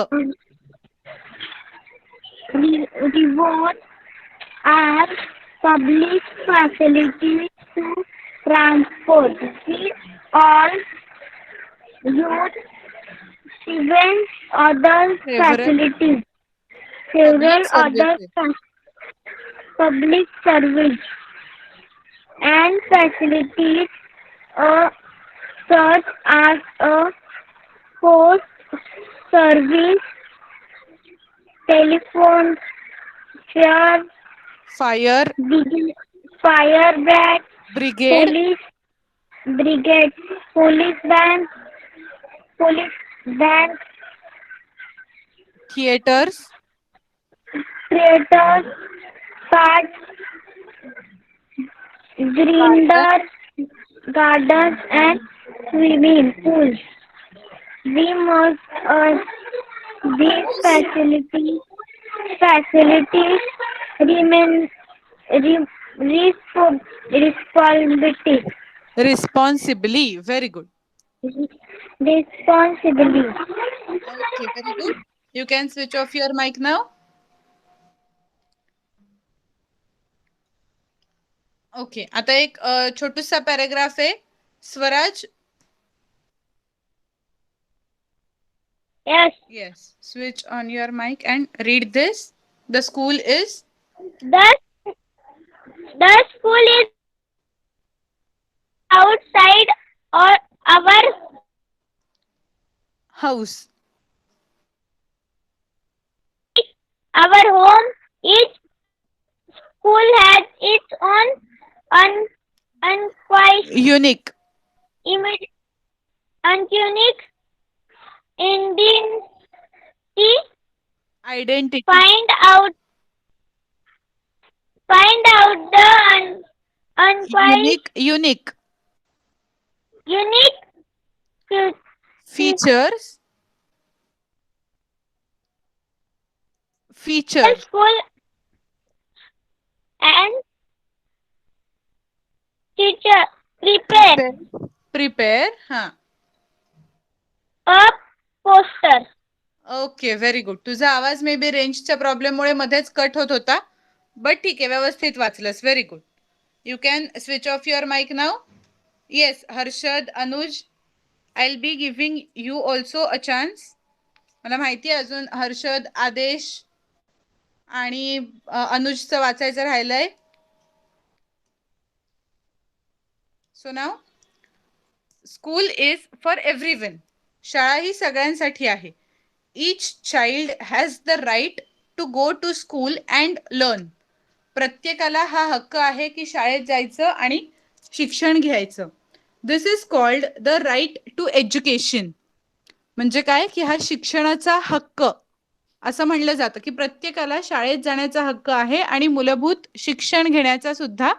[SPEAKER 2] Reward are public facilities to transport. We all use several other
[SPEAKER 1] Several
[SPEAKER 2] facilities.
[SPEAKER 1] public
[SPEAKER 2] Several other
[SPEAKER 1] services.
[SPEAKER 2] public service and facilities such as a post service, telephone, fire,
[SPEAKER 1] Fire
[SPEAKER 2] fire brigade,
[SPEAKER 1] brigade,
[SPEAKER 2] police brigade, police bank, police bank,
[SPEAKER 1] theaters,
[SPEAKER 2] theaters, parks,
[SPEAKER 1] garden,
[SPEAKER 2] grinders, gardens, and swimming pools. We must these
[SPEAKER 1] use
[SPEAKER 2] facilities remain re, responsibility
[SPEAKER 1] responsibly. Very good.
[SPEAKER 2] responsibility.
[SPEAKER 1] Okay, very good. You can switch off your mic now. Okay, आता एक छोटूसा paragraph आहे. Swaraj,
[SPEAKER 2] Yes,
[SPEAKER 1] yes, switch on your mic and read this. The school is
[SPEAKER 2] the school is outside or
[SPEAKER 1] house.
[SPEAKER 2] our home. Each school has its own unquite
[SPEAKER 1] Unique.
[SPEAKER 2] image and unique identity.
[SPEAKER 1] Identity.
[SPEAKER 2] Find out the unquite
[SPEAKER 1] Unique.
[SPEAKER 2] unique
[SPEAKER 1] Features.
[SPEAKER 2] school and teacher
[SPEAKER 1] Prepare. हा.
[SPEAKER 2] a poster.
[SPEAKER 1] Okay, very good. तुझा आवाज may be रेंजच्या प्रॉब्लेममुळे मध्येच cut होत होता, but ठीक आहे, व्यवस्थित वाचलंस. Very good. You can switch off your mic now. Yes, Harshad, Anuj, I will be giving you also a chance. मला माहिती आहे अजून हर्षद, आदेश आणि अनुजचं वाचायचं राहिलंय. So now school is for everyone. शाळा ही सगळ्यांसाठी आहे. Each child has the right to go to school and learn. प्रत्येकाला हा हक्क आहे की शाळेत जायचं आणि शिक्षण घ्यायचं. This is called the right to education. म्हणजे काय की हा शिक्षणाचा हक्क असं म्हणलं जातं की प्रत्येकाला शाळेत जाण्याचा हक्क आहे आणि मूलभूत शिक्षण घेण्याचा सुद्धा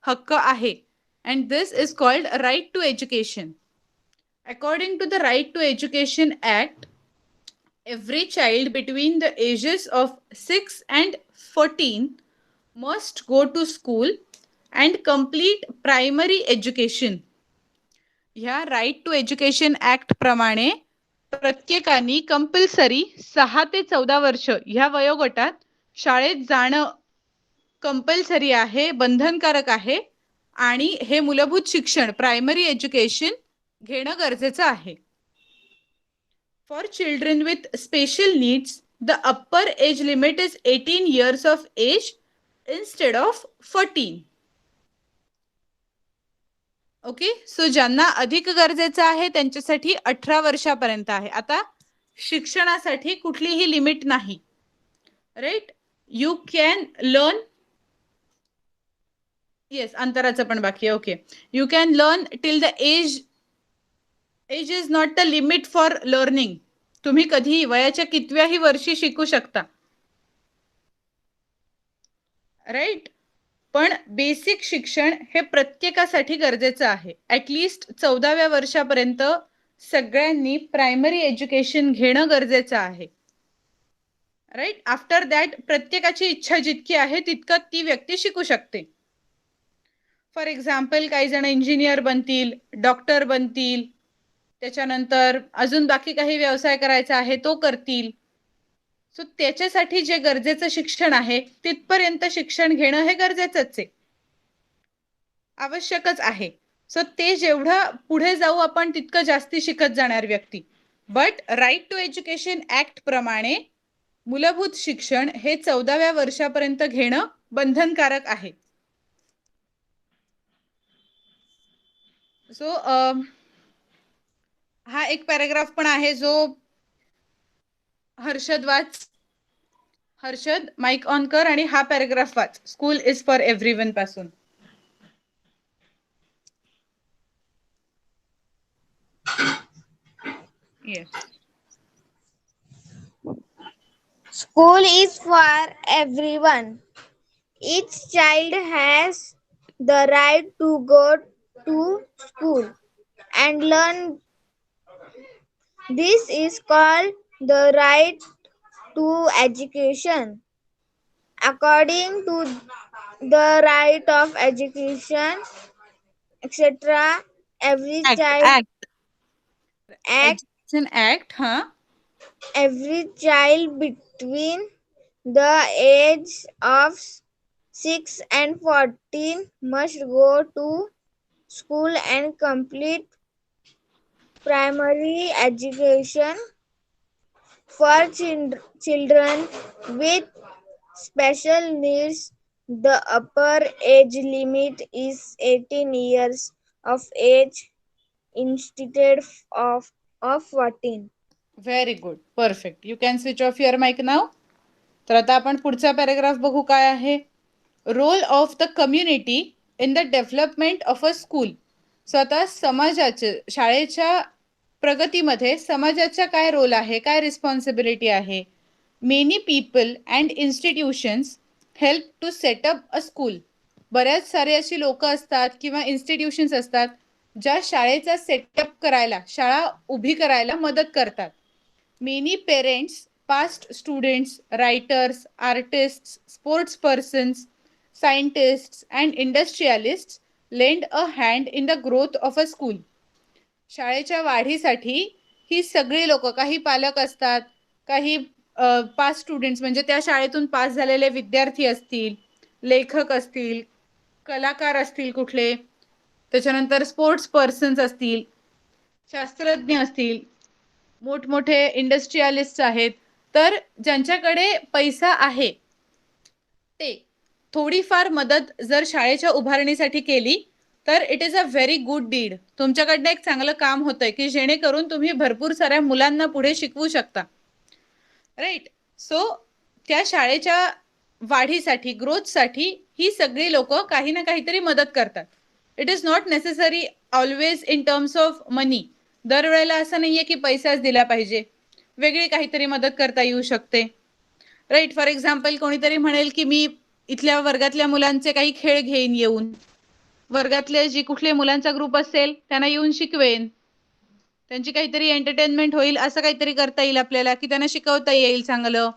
[SPEAKER 1] हक्क आहे. And this is called right to education. According to the right to education act, every child between the ages of 6 and 14 must go to school and complete primary education. ह्या राईट टू एज्युकेशन ऍक्ट प्रमाणे प्रत्येकाने compulsory 6 ते 14 वर्ष ह्या वयोगटात शाळेत जाणं compulsory आहे, बंधनकारक आहे आणि हे मूलभूत शिक्षण प्रायमरी एज्युकेशन घेणं गरजेचं आहे. For children with special needs, the upper age limit is 18 years of age instead of 14. Okay, so ज्यांना अधिक गरजेचं आहे त्यांच्यासाठी 18 वर्षापर्यंत आहे. आता शिक्षणासाठी कुठलीही लिमिट नाही. Right, you can learn. Yes, अंतराचं पण बाकी आहे. Okay, you can learn till the age is not the limit for learning. तुम्ही कधीही वयाच्या कितव्याही वर्षी शिकू शकता. राईट, पण बेसिक शिक्षण हे प्रत्येकासाठी गरजेचं आहे. ॲटलिस्ट 14व्या वर्षापर्यंत सगळ्यांनी प्रायमरी एज्युकेशन घेणं गरजेचं आहे. राईट, आफ्टर दॅट प्रत्येकाची इच्छा जितकी आहे तितकं ती व्यक्ती शिकू शकते. फॉर एक्झाम्पल, काही जण इंजिनियर बनतील, डॉक्टर बनतील, त्याच्यानंतर अजून बाकी काही व्यवसाय करायचा आहे तो करतील. सो त्याच्यासाठी जे गरजेचं शिक्षण आहे तिथपर्यंत शिक्षण घेणं हे गरजेचंच आहे, आवश्यकच आहे. सो ते जेवढं पुढे जाऊ आपण तितकं जास्ती शिकत जाणार व्यक्ती. But right to education act प्रमाणे मूलभूत शिक्षण हे 14व्या वर्षापर्यंत घेणं बंधनकारक आहे. सो हा एक पॅराग्राफ पण आहे जो हर्षद वाच. हर्षद माईक ऑन कर आणि हा paragraph watch, school is for everyone पासून. Yes.
[SPEAKER 3] School is for everyone. Each child has the right to go to school and learn. This is called the right to education. According to the right of education, etc., every child act
[SPEAKER 1] act हा
[SPEAKER 3] every child between the age of 6 and 14 must go to school and complete primary education. For children with special needs, the upper age limit is 18 years of age instead of 14.
[SPEAKER 1] Very good, perfect. You can switch off your mic now. तर आता आपण पुढचा paragraph बघू काय आहे. Role of the community in the development of a school. So आता समाजाचे, शाळेच्या प्रगतीमध्ये समाजाचा काय रोल आहे, काय रिस्पॉन्सिबिलिटी आहे. Many people and institutions help to set up a school. बऱ्याच सारे अशी लोक असतात किंवा इन्स्टिट्यूशन्स असतात ज्या शाळेचा सेटअप करायला, शाळा उभी करायला मदत करतात. Many parents, past students, writers, artists, sports persons, scientists, and industrialists lend a hand in the growth of a school. शाळेच्या वाढीसाठी ही सगळी लोक, काही पालक असतात, काही पास स्टुडंट्स म्हणजे त्या शाळेतून पास झालेले विद्यार्थी असतील, लेखक असतील, कलाकार असतील कुठले, त्याच्यानंतर स्पोर्ट्स पर्सन्स असतील, शास्त्रज्ञ असतील, मोठमोठे इंडस्ट्रियलिस्ट आहेत. तर ज्यांच्याकडे पैसा आहे ते थोडीफार मदत जर शाळेच्या उभारणीसाठी केली तर it is a very good deed. तुमच्याकडनं एक चांगलं काम होतंय की जेणेकरून तुम्ही भरपूर साऱ्या मुलांना पुढे शिकवू शकता. राईट. सो त्या शाळेच्या वाढीसाठी, ग्रोथसाठी ही सगळी लोक काही ना काहीतरी मदत करतात. It is not necessary always in terms of money. दरवेळेला असं नाहीये की पैसाच दिला पाहिजे, वेगळी काहीतरी मदत करता येऊ शकते. राईट. फॉर एक्झाम्पल कोणीतरी म्हणेल की मी इथल्या वर्गातल्या मुलांचे काही खेळ घेईन, येऊन वर्गातले जी कुठले मुलांचा ग्रुप असेल त्यांना येऊन शिकवेन, त्यांची काहीतरी एंटरटेनमेंट होईल, असं काहीतरी करता येईल आपल्याला की त्यांना शिकवता येईल चांगलं.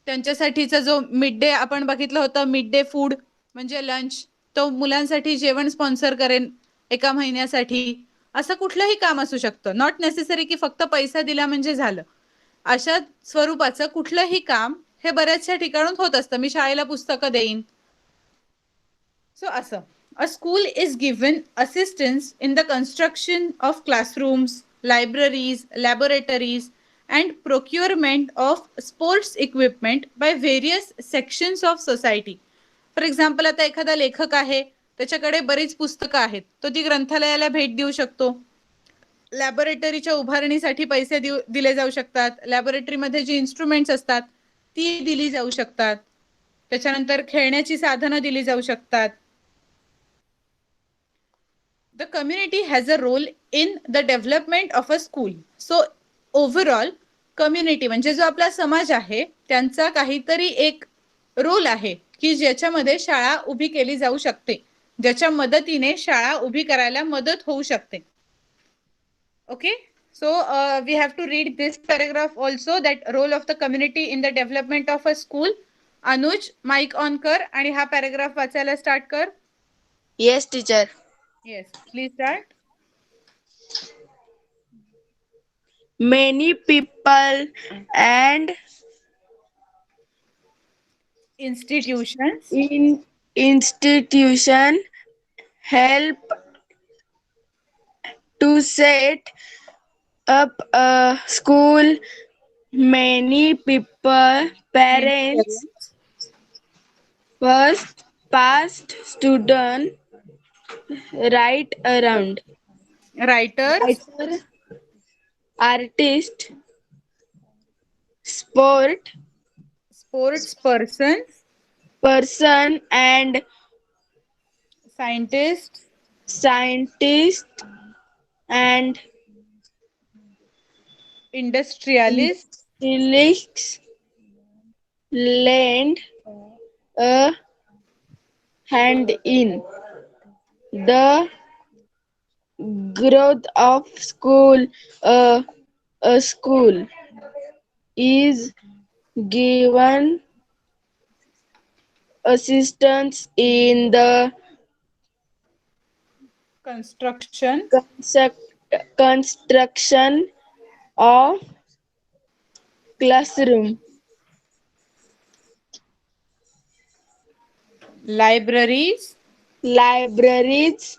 [SPEAKER 1] त्यांच्यासाठीचा जो मिड डे आपण बघितलं होतं, मिड डे फूड म्हणजे लंच, तो मुलांसाठी जेवण स्पॉन्सर करेन एका महिन्यासाठी. असं कुठलंही काम असू शकतं. नॉट नेसेसरी की फक्त पैसा दिला म्हणजे झालं. अशा स्वरूपाचं कुठलंही काम हे बऱ्याचशा ठिकाणून होत असतं. मी शाळेला पुस्तकं देईन. सो असं अ school is given assistance in the construction of classrooms, libraries, laboratories and procurement of sports equipment by various sections of society. For example आता एखादा लेखक आहे, त्याच्याकडे बरीच पुस्तकं आहेत, तो ती ग्रंथालयाला भेट देऊ शकतो. लॅबोरेटरीच्या उभारणीसाठी पैसे दिले जाऊ शकतात. लॅबोरेटरीमध्ये जी इन्स्ट्रुमेंट्स असतात ती दिली जाऊ शकतात. त्याच्यानंतर खेळण्याची साधनं दिली जाऊ शकतात. The community has a role in the development of a school. So overall community म्हणजे जो आपला समाज आहे त्यांचा काहीतरी एक रोल आहे की ज्याच्यामध्ये शाळा उभी केली जाऊ शकते, ज्याच्या मदतीने शाळा उभी करायला मदत होऊ शकते. Okay. So we have to read this paragraph also, that role of the community in the development of a school. Anuj mic on कर आणि हा पॅराग्राफ वाचायला स्टार्ट कर.
[SPEAKER 3] Yes, teacher.
[SPEAKER 1] Yes, please start.
[SPEAKER 4] Many people and
[SPEAKER 1] Institutions
[SPEAKER 3] institution help to set up a school. Many people,
[SPEAKER 1] many
[SPEAKER 3] parents,
[SPEAKER 1] parents,
[SPEAKER 3] first past student right around.
[SPEAKER 1] writers,
[SPEAKER 3] Writer, artist, sport
[SPEAKER 1] sports persons,
[SPEAKER 3] person, and
[SPEAKER 1] scientists,
[SPEAKER 3] scientist and
[SPEAKER 1] industrialists,
[SPEAKER 3] industrialists lend a hand in the growth of school. A school is given assistance in the
[SPEAKER 1] construction,
[SPEAKER 3] construction of classroom,
[SPEAKER 1] libraries,
[SPEAKER 3] libraries,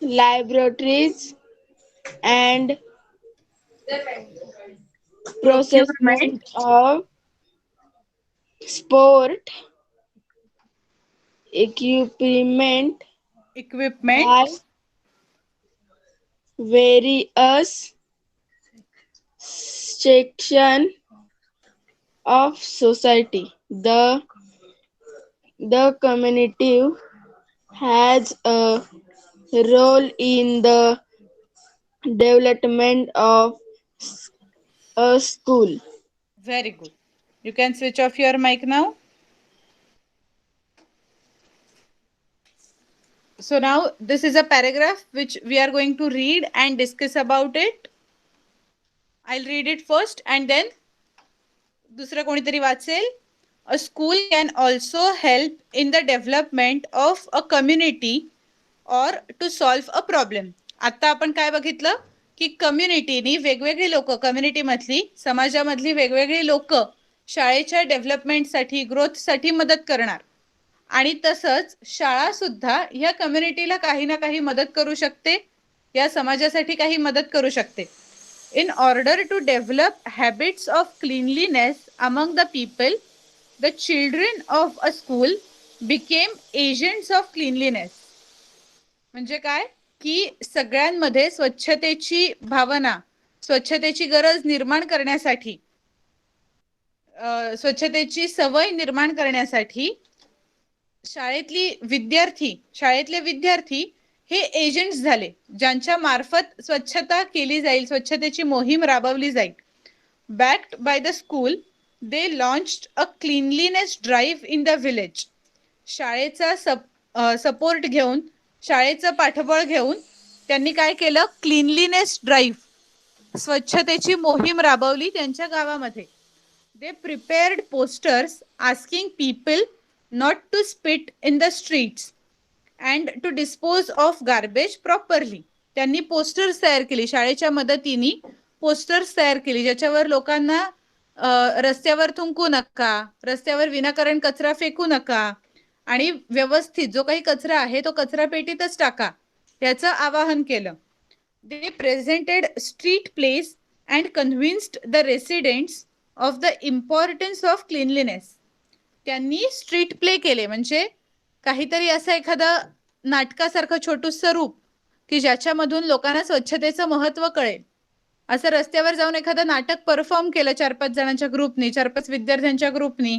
[SPEAKER 3] laboratories, and
[SPEAKER 1] procurement,
[SPEAKER 3] procurement of sport equipment by
[SPEAKER 1] equipment,
[SPEAKER 3] various section of society. The community has a role in the development of a school.
[SPEAKER 1] very good. You can switch off your mic now. So now this is a paragraph which we are going to read and discuss about it. I'll read it first and then दुसरं कोणीतरी वाचेल. A school can also help in the development of a community or to solve a problem. आता आपण काय बघितलं की कम्युनिटीनी वेगवेगळी लोक कम्युनिटीमधली समाजामधली वेगवेगळी लोक शाळेच्या डेव्हलपमेंटसाठी ग्रोथसाठी मदत करणार आणि तसंच शाळा सुद्धा ह्या कम्युनिटीला काही ना काही मदत करू शकते, या समाजासाठी काही मदत करू शकते. In order to develop habits of cleanliness among the people, the children of a school became agents of cleanliness. म्हणजे काय की सगळ्यांमध्ये स्वच्छतेची भावना, स्वच्छतेची गरज निर्माण करण्यासाठी, स्वच्छतेची सवय निर्माण करण्यासाठी शाळेतले विद्यार्थी हे एजंट्स झाले, ज्यांच्या मार्फत स्वच्छता केली जाईल, स्वच्छतेची मोहीम राबवली जाईल. Backed by the school they launched a cleanliness drive in the village. शाळेचा सपोर्ट घेऊन, शाळेचं पाठबळ घेऊन त्यांनी काय केलं, क्लीनलीनेस ड्राईव्ह, स्वच्छतेची मोहीम राबवली त्यांच्या गावामध्ये. They prepared posters asking people not to spit in the streets and to dispose of garbage properly. त्यांनी पोस्टर्स तयार केली, शाळेच्या मदतीने पोस्टर्स तयार केली ज्याच्यावर लोकांना रस्त्यावर थुंकू नका, रस्त्यावर विनाकारण कचरा फेकू नका आणि व्यवस्थित जो काही कचरा आहे तो कचरा पेटीतच टाका, याचं आवाहन केलं. They presented street plays and convinced the residents of the importance of cleanliness. त्यांनी स्ट्रीट प्ले केले, म्हणजे काहीतरी असं एखादं नाटकासारखं छोटूसं रूप की ज्याच्यामधून लोकांना स्वच्छतेचं महत्त्व कळेल. असं रस्त्यावर जाऊन एखादं नाटक परफॉर्म केलं 4-5 जणांच्या ग्रुपनी, 4-5 विद्यार्थ्यांच्या ग्रुपनी,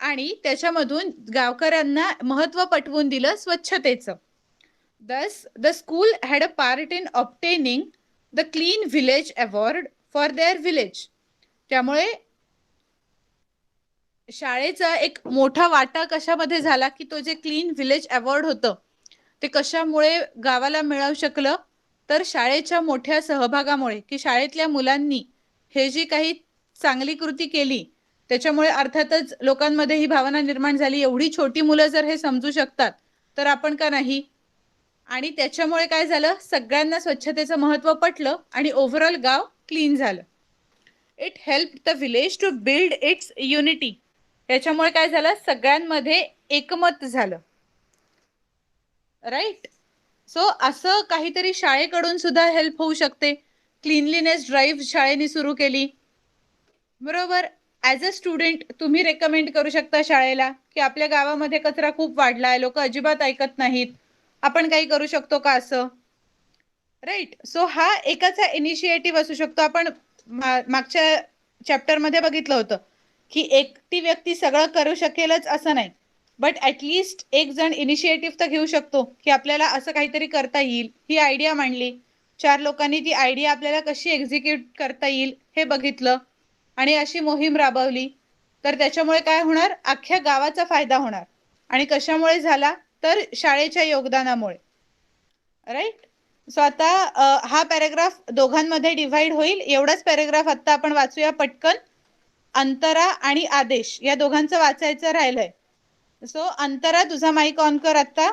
[SPEAKER 1] आणि त्याच्यामधून गावकऱ्यांना महत्त्व पटवून दिलं स्वच्छतेचं. Thus, the school had a part in obtaining the Clean Village Award for their village. त्यामुळे शाळेचा एक मोठा वाटा कशामध्ये झाला की तो जे क्लीन विलेज अवॉर्ड होतं ते कशामुळे गावाला मिळू शकलं, तर शाळेच्या मोठ्या सहभागामुळे, की शाळेतल्या मुलांनी हे जी काही चांगली कृती केली त्याच्यामुळे अर्थातच लोकांमध्ये ही भावना निर्माण झाली, एवढी छोटी मुलं जर हे समजू शकतात तर आपण का नाही. आणि त्याच्यामुळे काय झालं, सगळ्यांना स्वच्छतेचं महत्त्व पटलं आणि ओव्हरऑल गाव क्लीन झालं. It help the village to build its unity. याच्यामुळे काय झालं, सगळ्यांमध्ये एकमत झालं. राईट. सो असं काहीतरी शाळेकडून सुद्धा हेल्प होऊ शकते. क्लीनलीनेस ड्राईव्ह शाळेने सुरू केली, बरोबर. ॲज अ स्टुडंट तुम्ही रेकमेंड करू शकता शाळेला की आपल्या गावामध्ये कचरा खूप वाढलाय, लोक अजिबात ऐकत नाहीत, आपण काही करू शकतो का असं. राईट. सो हा एकाचा इनिशिएटिव्ह असू शकतो. आपण मागच्या चॅप्टर मध्ये बघितलं होतं की एकटी व्यक्ती सगळं करू शकेलच असं नाही, बट ऍटलिस्ट एक जण इनिशिएटिव्ह तर घेऊ शकतो की आपल्याला असं काहीतरी करता येईल. ही आयडिया मांडली, 4 लोकांनी ती आयडिया आपल्याला कशी एक्झिक्यूट करता येईल हे बघितलं आणि अशी मोहीम राबवली. तर त्याच्यामुळे काय होणार, अख्ख्या गावाचा फायदा होणार. आणि कशामुळे झाला, तर शाळेच्या योगदानामुळे. राईट. सो आता हा पॅराग्राफ दोघांमध्ये डिव्हाइड होईल. एवढाच पॅराग्राफ आता आपण वाचूया पटकन. अंतरा आणि आदेश या दोघांचं वाचायचं राहिलंय. सो अंतरा, तुझा माईक ऑन कर आता.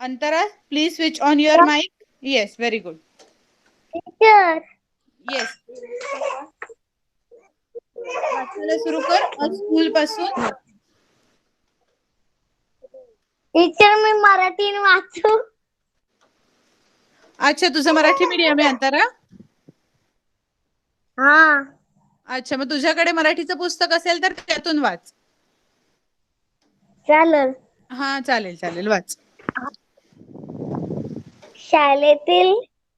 [SPEAKER 1] Antara, please switch on your mic. Yes, very good.
[SPEAKER 2] Teacher.
[SPEAKER 1] Yes, वाचायला सुरू कर स्कूल पासून.
[SPEAKER 2] टीचर मी मराठी वाचू.
[SPEAKER 1] अच्छा, तुझं मराठी मीडियम आहे अंतरा.
[SPEAKER 2] हा.
[SPEAKER 1] अच्छा, मग तुझ्याकडे मराठीचं पुस्तक असेल तर त्यातून वाच.
[SPEAKER 2] चालेल.
[SPEAKER 1] हा चालेल चालेल, वाच.
[SPEAKER 2] शाळेतील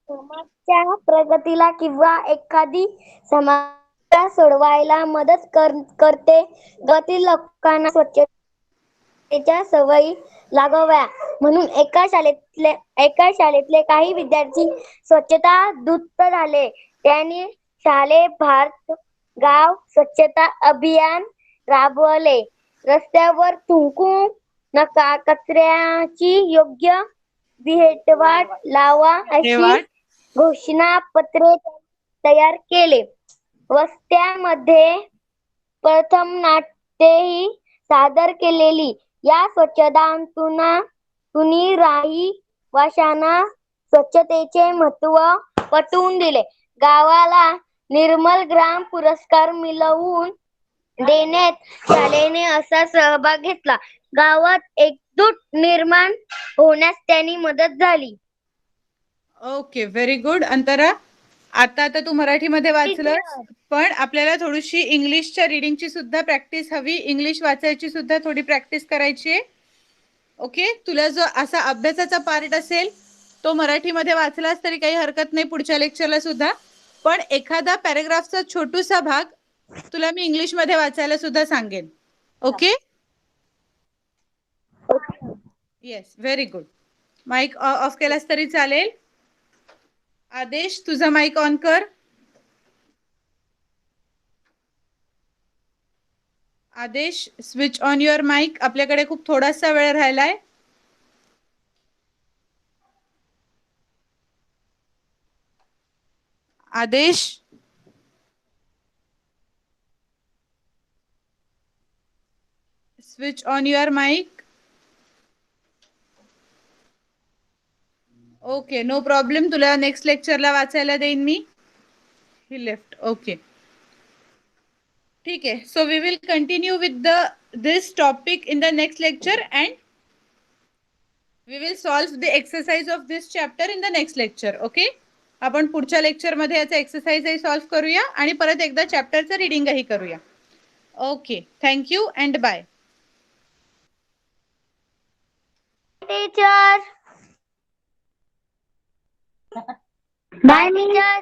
[SPEAKER 2] समाजाच्या प्रगतीला किंवा एखादी समस्या सोडवायला मदत करते. गावातील लोकांना स्वच्छतेच्या सवयी लागाव्या म्हणून एका शाळेतले काही विद्यार्थी स्वच्छता दूत झाले. त्यांनी भारत गाव स्वच्छता अभियान राबवले. रस्त्यावर थुंकू नका, कचऱ्याची योग्य विल्हेवाट लावा अशी घोषणापत्रे तयार केले. वस्त्यांमध्ये प्रथम नाट्यही सादर केलेली. या स्वच्छतांतून रहिवाशांना स्वच्छतेचे महत्त्व पटवून दिले. गावाला निर्मल ग्राम पुरस्कार मिळवून देण्यात शाळेने असा सहभाग घेतला. गावात एकजूट निर्माण होण्यास त्यांनी मदत झाली.
[SPEAKER 1] ओके, व्हेरी गुड अंतरा. आता तू मराठीमध्ये वाचलं, पण आपल्याला थोडीशी इंग्लिशच्या रीडिंगची सुद्धा प्रॅक्टिस हवी. इंग्लिश वाचायची सुद्धा थोडी प्रॅक्टिस करायची आहे. ओके, तुला जो असा अभ्यासाचा पार्ट असेल तो मराठीमध्ये वाचलास तरी काही हरकत नाही पुढच्या लेक्चरला सुद्धा, पण एखादा पॅराग्राफचा छोटूसा भाग तुला मी इंग्लिशमध्ये वाचायला सुद्धा सांगेन. Okay. Yes, very good. Mic off केलास तरी चालेल. आदेश, तुझा माईक ऑन कर. आदेश, स्विच ऑन युअर माईक. आपल्याकडे खूप थोडासा वेळ राहिलाय. Adesh, switch on your mic. Okay, no problem. तुला नेक्स्ट लेक्चरला वाचायला देईन मी. He left. ओके, ठीक आहे. So we will continue with this topic in the next lecture and we will solve the exercise of this chapter in the next lecture. Okay, आपण पुढच्या लेक्चरमध्ये याचा एक्सरसाइजही सॉल्व करूया आणि परत एकदा चॅप्टरचं रिडिंगही करूया. Okay, thank you and bye.
[SPEAKER 2] Teacher. Bye teacher.